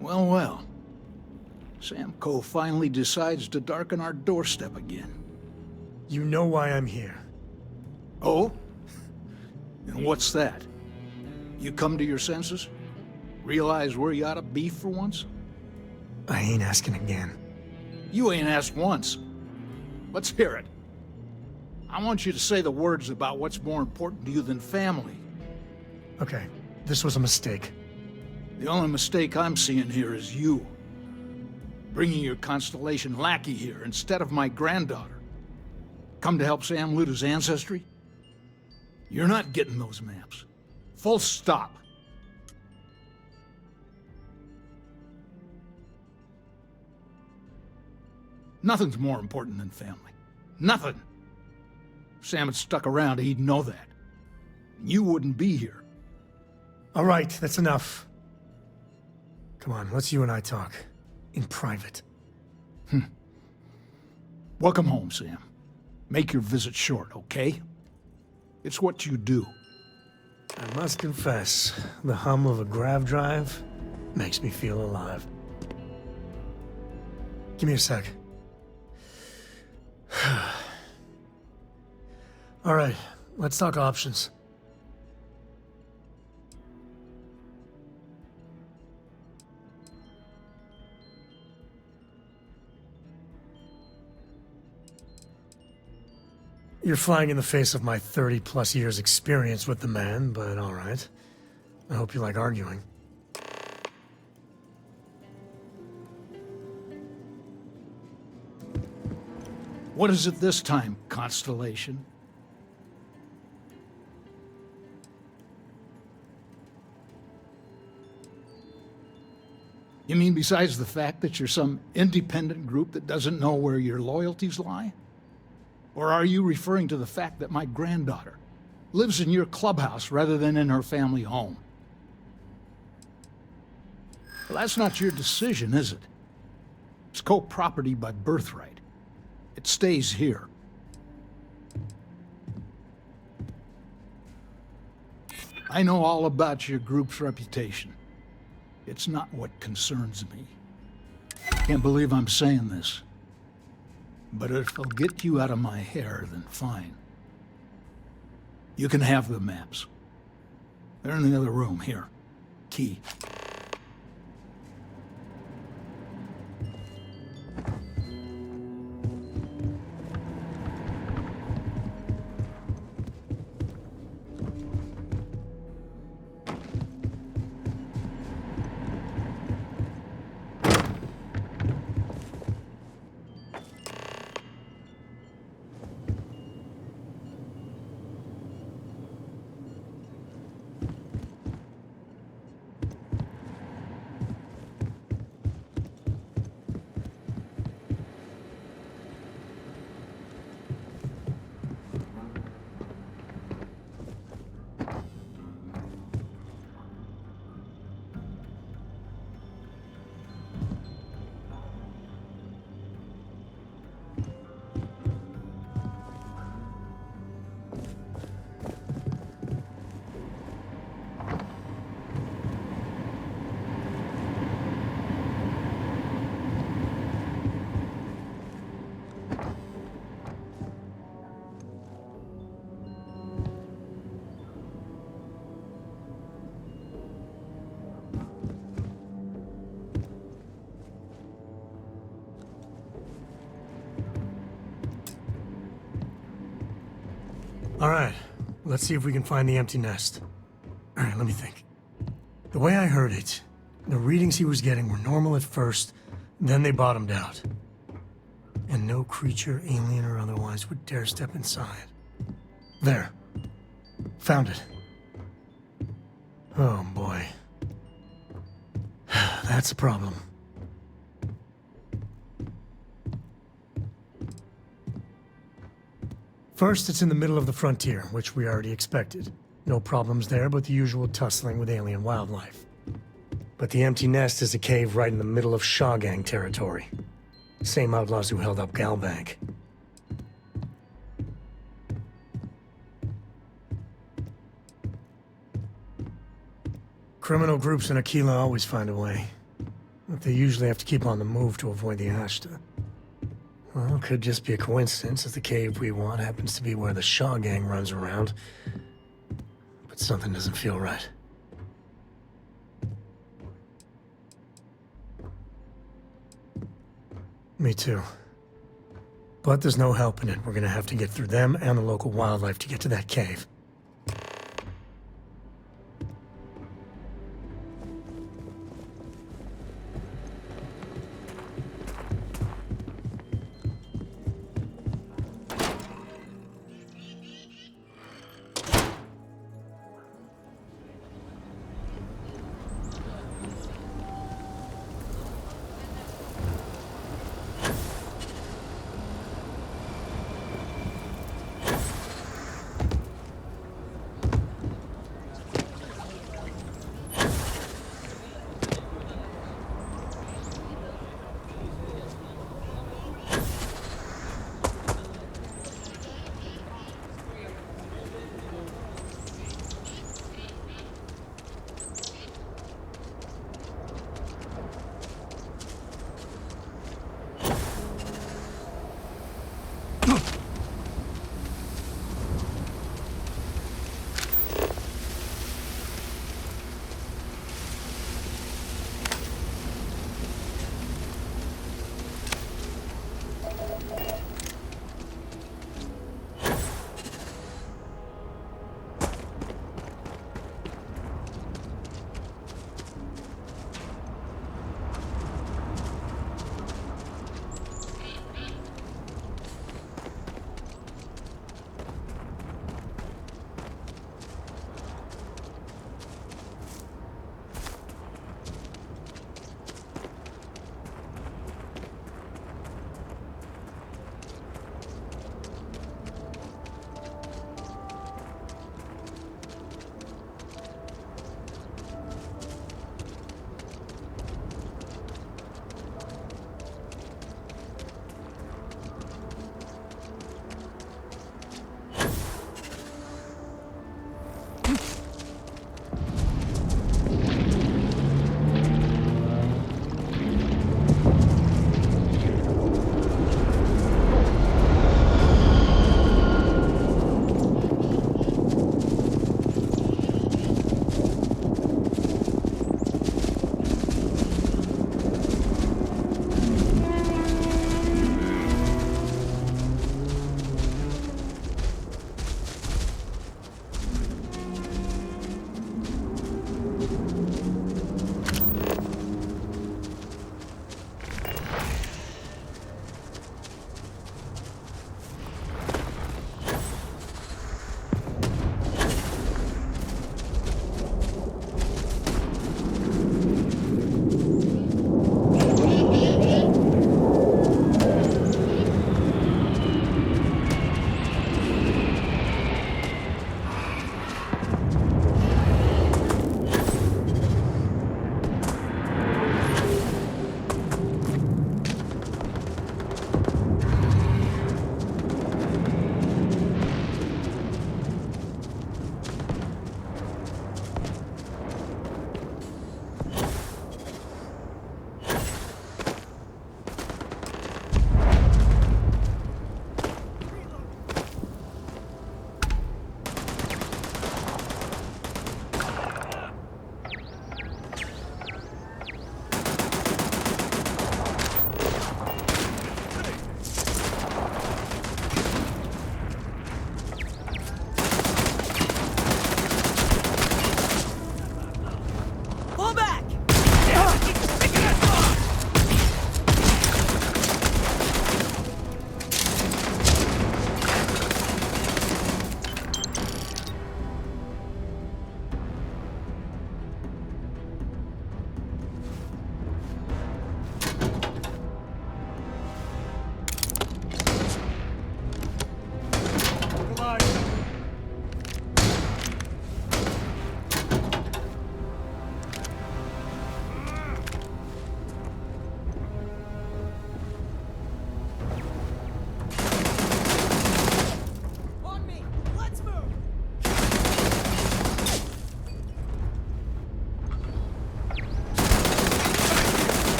Speaker 4: Well, well. Sam Coe finally decides to darken our doorstep again.
Speaker 1: You know why I'm here.
Speaker 4: Oh? And what's that? You come to your senses? Realize where you ought to be for once?
Speaker 1: I ain't asking again.
Speaker 4: You ain't asked once. Let's hear it. I want you to say the words about what's more important to you than family.
Speaker 1: Okay, this was a mistake.
Speaker 4: The only mistake I'm seeing here is you. Bringing your Constellation lackey here instead of my granddaughter. Come to help Sam loot his ancestry? You're not getting those maps. Full stop. Nothing's more important than family. Nothing. If Sam had stuck around, he'd know that. You wouldn't be here.
Speaker 1: All right, that's enough. Come on, let's you and I talk. In private.
Speaker 4: Welcome home, Sam. Make your visit short, okay? It's what you do.
Speaker 1: I must confess, the hum of a grav drive makes me feel alive. Give me a sec. All right, let's talk options. You're flying in the face of my 30-plus years experience with the man, but all right. I hope you like arguing.
Speaker 4: What is it this time, Constellation? You mean besides the fact that you're some independent group that doesn't know where your loyalties lie? Or are you referring to the fact that my granddaughter lives in your clubhouse rather than in her family home? Well, that's not your decision, is it? It's co-property by birthright. It stays here. I know all about your group's reputation. It's not what concerns me. Can't believe I'm saying this. But if it'll get you out of my hair, then fine. You can have the maps. They're in the other room, here. Key.
Speaker 1: All right, let's see if we can find the empty nest. All right, let me think. The way I heard it, the readings he was getting were normal at first, then they bottomed out. And no creature, alien or otherwise, would dare step inside. There. Found it. Oh, boy. That's a problem. First, it's in the middle of the frontier, which we already expected. No problems there, but the usual tussling with alien wildlife. But the empty nest is a cave right in the middle of Shaw Gang territory. Same outlaws who held up Galbank. Criminal groups in Aquila always find a way. But they usually have to keep on the move to avoid the Ashta. Well, it could just be a coincidence that the cave we want happens to be where the Shaw Gang runs around. But something doesn't feel right. Me too. But there's no helping it. We're gonna have to get through them and the local wildlife to get to that cave.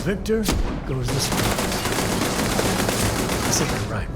Speaker 1: victor goes the spoils. I said that right?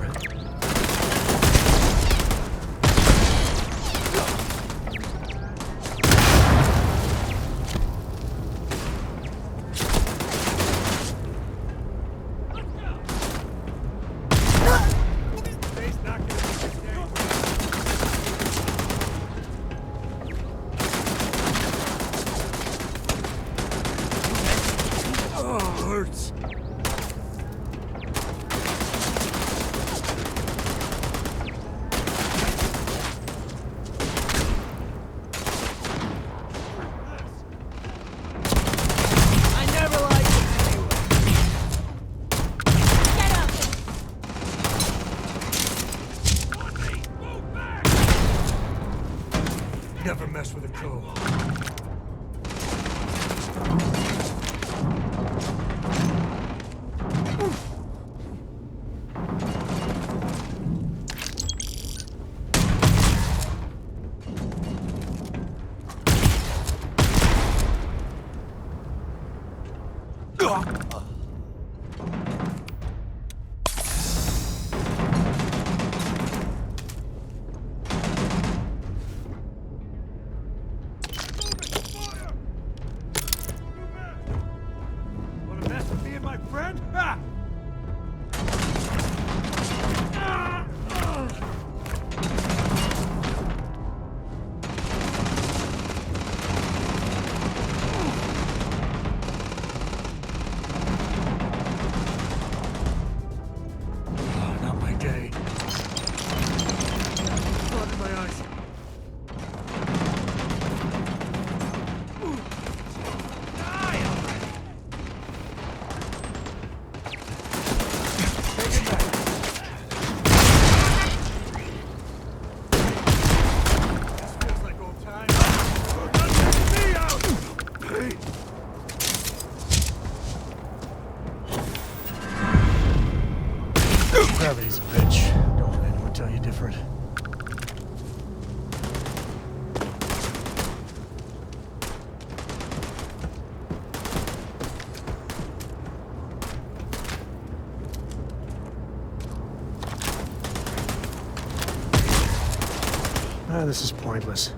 Speaker 10: Never mess with a code. Gravity's a bitch. Don't let anyone tell you different. This is pointless.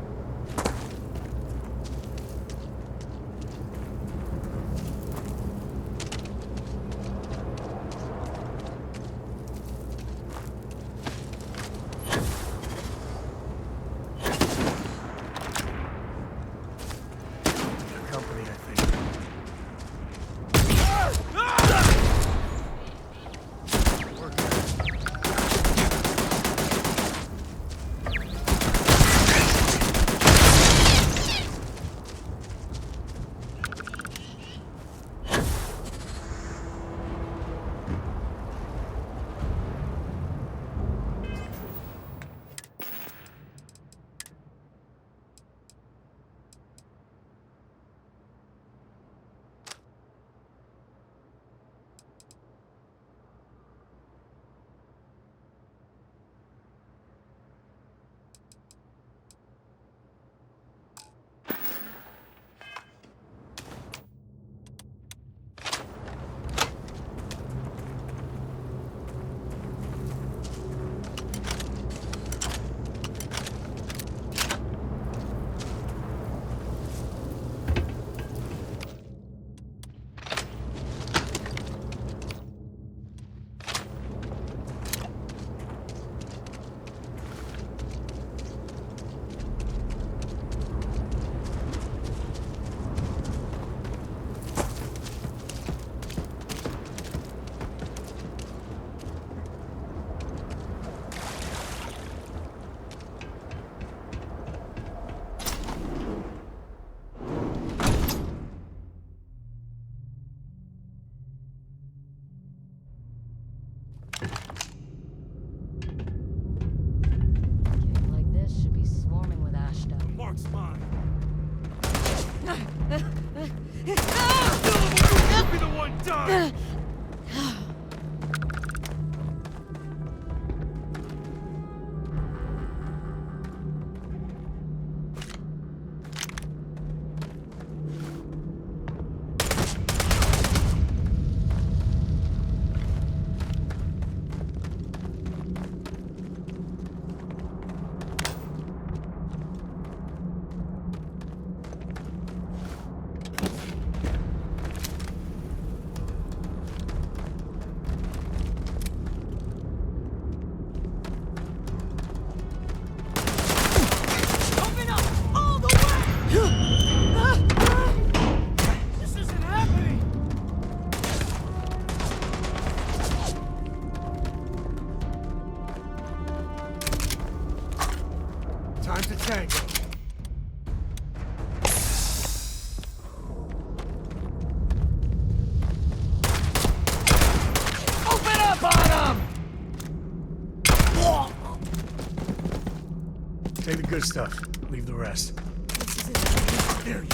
Speaker 1: Take the good stuff. Leave the rest. There you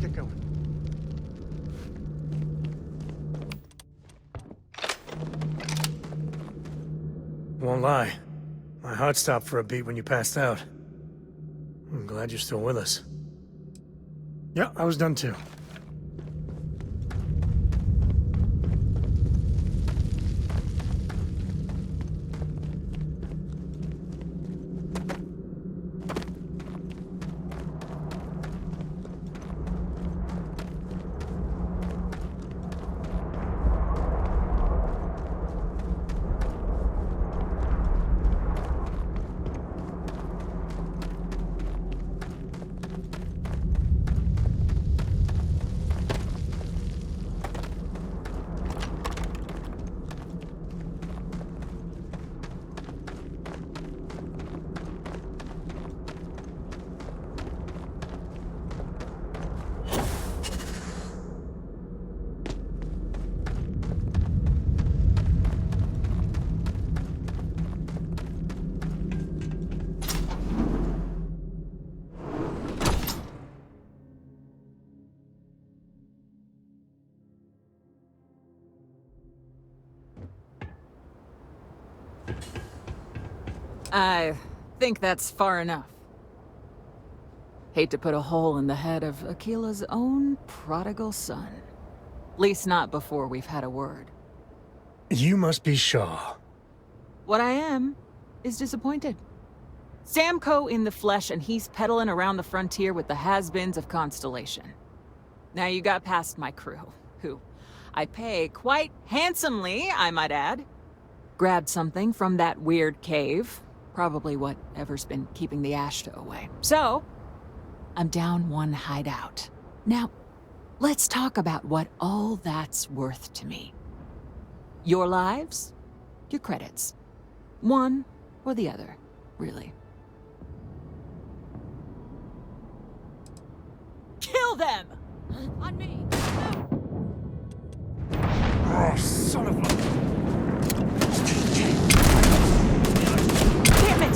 Speaker 1: go. Won't lie. My heart stopped for a beat when you passed out. I'm glad you're still with us. Yeah, I was done too.
Speaker 20: I think that's far enough. Hate to put a hole in the head of Akila's own prodigal son. Least not before we've had a word.
Speaker 1: You must be Shaw.
Speaker 20: What I am is disappointed. Samco in the flesh, and he's peddling around the frontier with the has-beens of Constellation. Now you got past my crew, who I pay quite handsomely, I might add. Grabbed something from that weird cave. Probably whatever's been keeping the Ashta away. So, I'm down one hideout. Now, let's talk about what all that's worth to me. Your lives, your credits. One or the other, really. Kill them! On me!
Speaker 1: Oh, son of a...
Speaker 20: Damn it!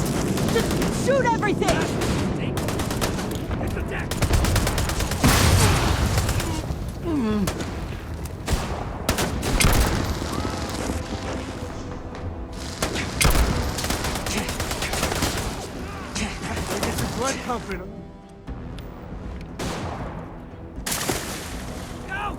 Speaker 20: Just shoot everything!
Speaker 1: Hit the deck! Get some blood pumping. Go!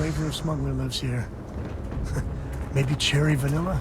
Speaker 1: flavor of smuggler lives here. Maybe cherry vanilla?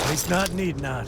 Speaker 1: It's not need not.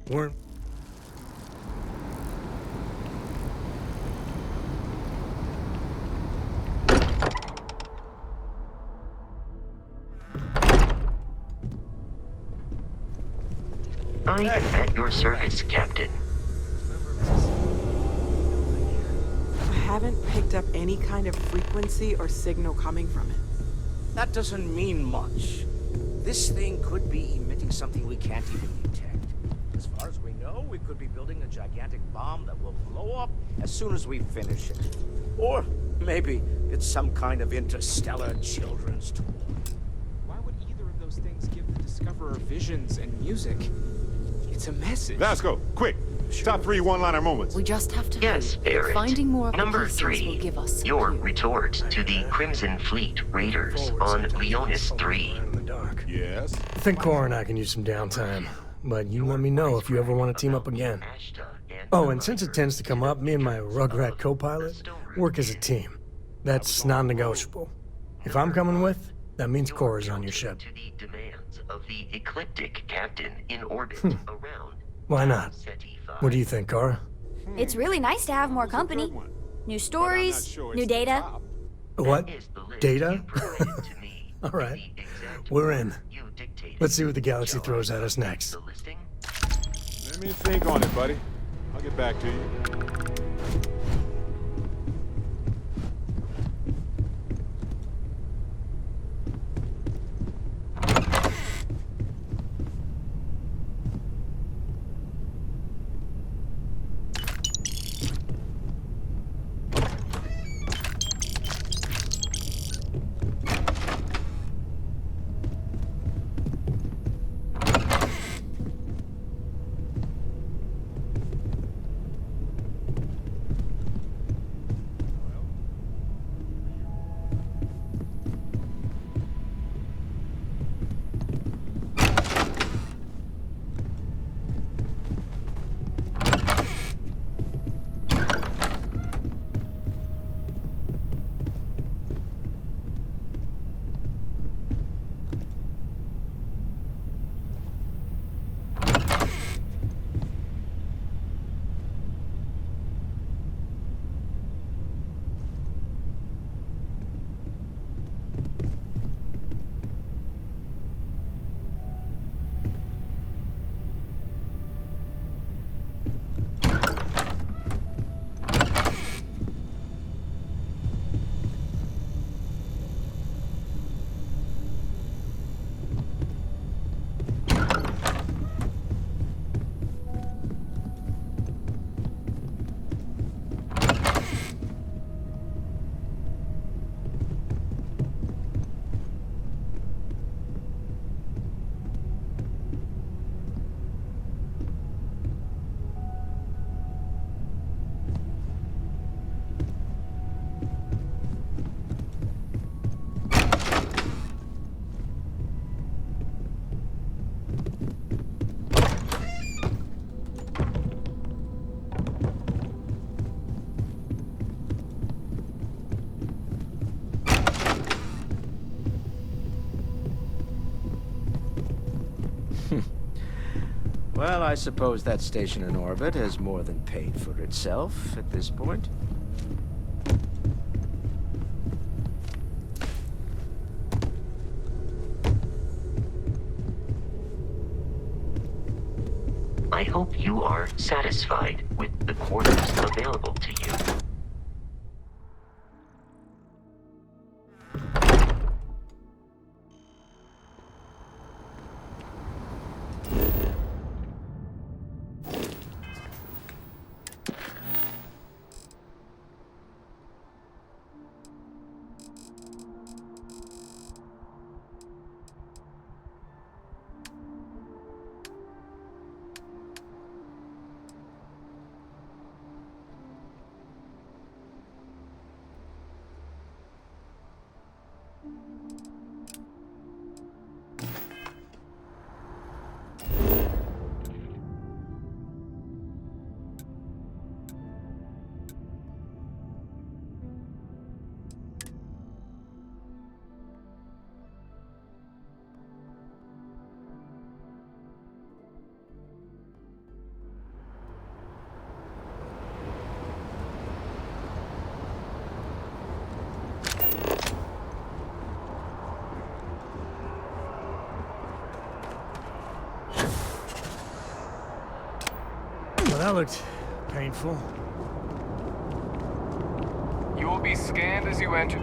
Speaker 1: Weren't.
Speaker 11: I am at your service, Captain.
Speaker 13: I haven't picked up any kind of frequency or signal coming from it.
Speaker 14: That doesn't mean much. This thing could be emitting something we can't even detect. As far as we know, we could be building a gigantic bomb that will blow up as soon as we finish it. Or maybe it's some kind of interstellar children's toy.
Speaker 15: Why would either of those things give the Discoverer visions and music? It's a message.
Speaker 5: Vasco, quick! Top 3 one-liner moments.
Speaker 22: We just have to
Speaker 11: Yes,
Speaker 22: hope.
Speaker 11: Barrett.
Speaker 22: Finding more of the
Speaker 11: Number
Speaker 22: pieces
Speaker 11: 3,
Speaker 22: will give us
Speaker 11: your
Speaker 22: clue.
Speaker 11: retort to the Crimson Fleet raiders on Leonis 3.
Speaker 5: Yes?
Speaker 1: I think Cora and I can use some downtime, but you let me know if you ever want to team up again. Oh, and since it tends to come up, me and my Rugrat co-pilot work as a team. That's non-negotiable. If I'm coming with, that means Cora's on your ship.
Speaker 11: To the demands of the ecliptic captain in orbit around.
Speaker 1: Why not? What do you think, Cora?
Speaker 2: It's really nice to have more company. New stories, new data.
Speaker 1: What? Data? All right. We're in. Let's see what the galaxy throws at us next.
Speaker 5: Let me think on it, buddy. I'll get back to you.
Speaker 14: Well, I suppose that station in orbit has more than paid for itself at this point.
Speaker 11: I hope you are satisfied with the quarters available to you.
Speaker 1: Well, that looked painful.
Speaker 3: You will be scanned as you enter.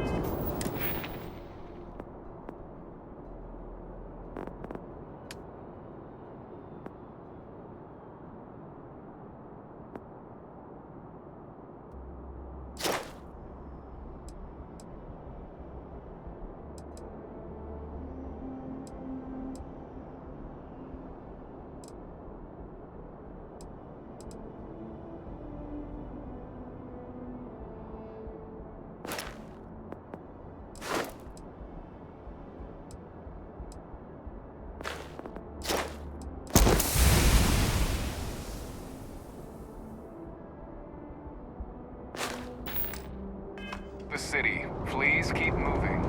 Speaker 3: The city. Please keep moving.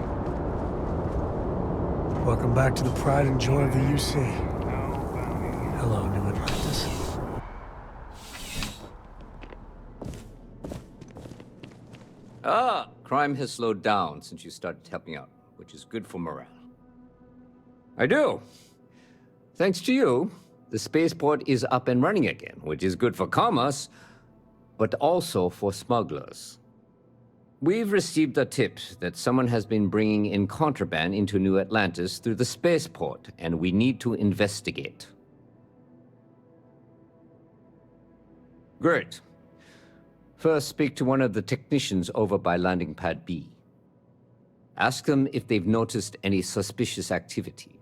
Speaker 1: Welcome back to the pride and joy of the UC. Hello, New Atlantis.
Speaker 6: Crime has slowed down since you started helping out, which is good for morale. I do. Thanks to you, the spaceport is up and running again, which is good for commerce, but also for smugglers. We've received a tip that someone has been bringing in contraband into New Atlantis through the spaceport, and we need to investigate. Great. First, speak to one of the technicians over by Landing Pad B. Ask them if they've noticed any suspicious activity.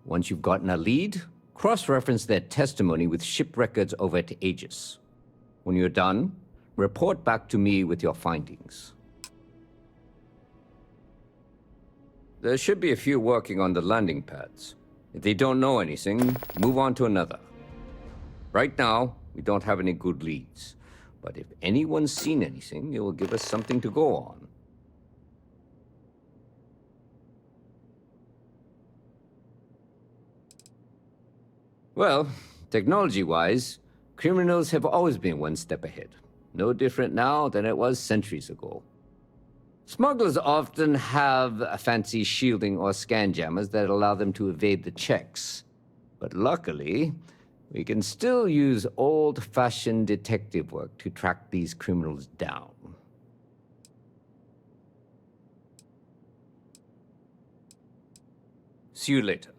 Speaker 6: Once you've gotten a lead, cross-reference their testimony with ship records over at Aegis. When you're done, report back to me with your findings. There should be a few working on the landing pads. If they don't know anything, move on to another. Right now, we don't have any good leads. But if anyone's seen anything, it will give us something to go on. Well, technology-wise, criminals have always been one step ahead. No different now than it was centuries ago. Smugglers often have a fancy shielding or scan jammers that allow them to evade the checks. But luckily, we can still use old-fashioned detective work to track these criminals down. See you later.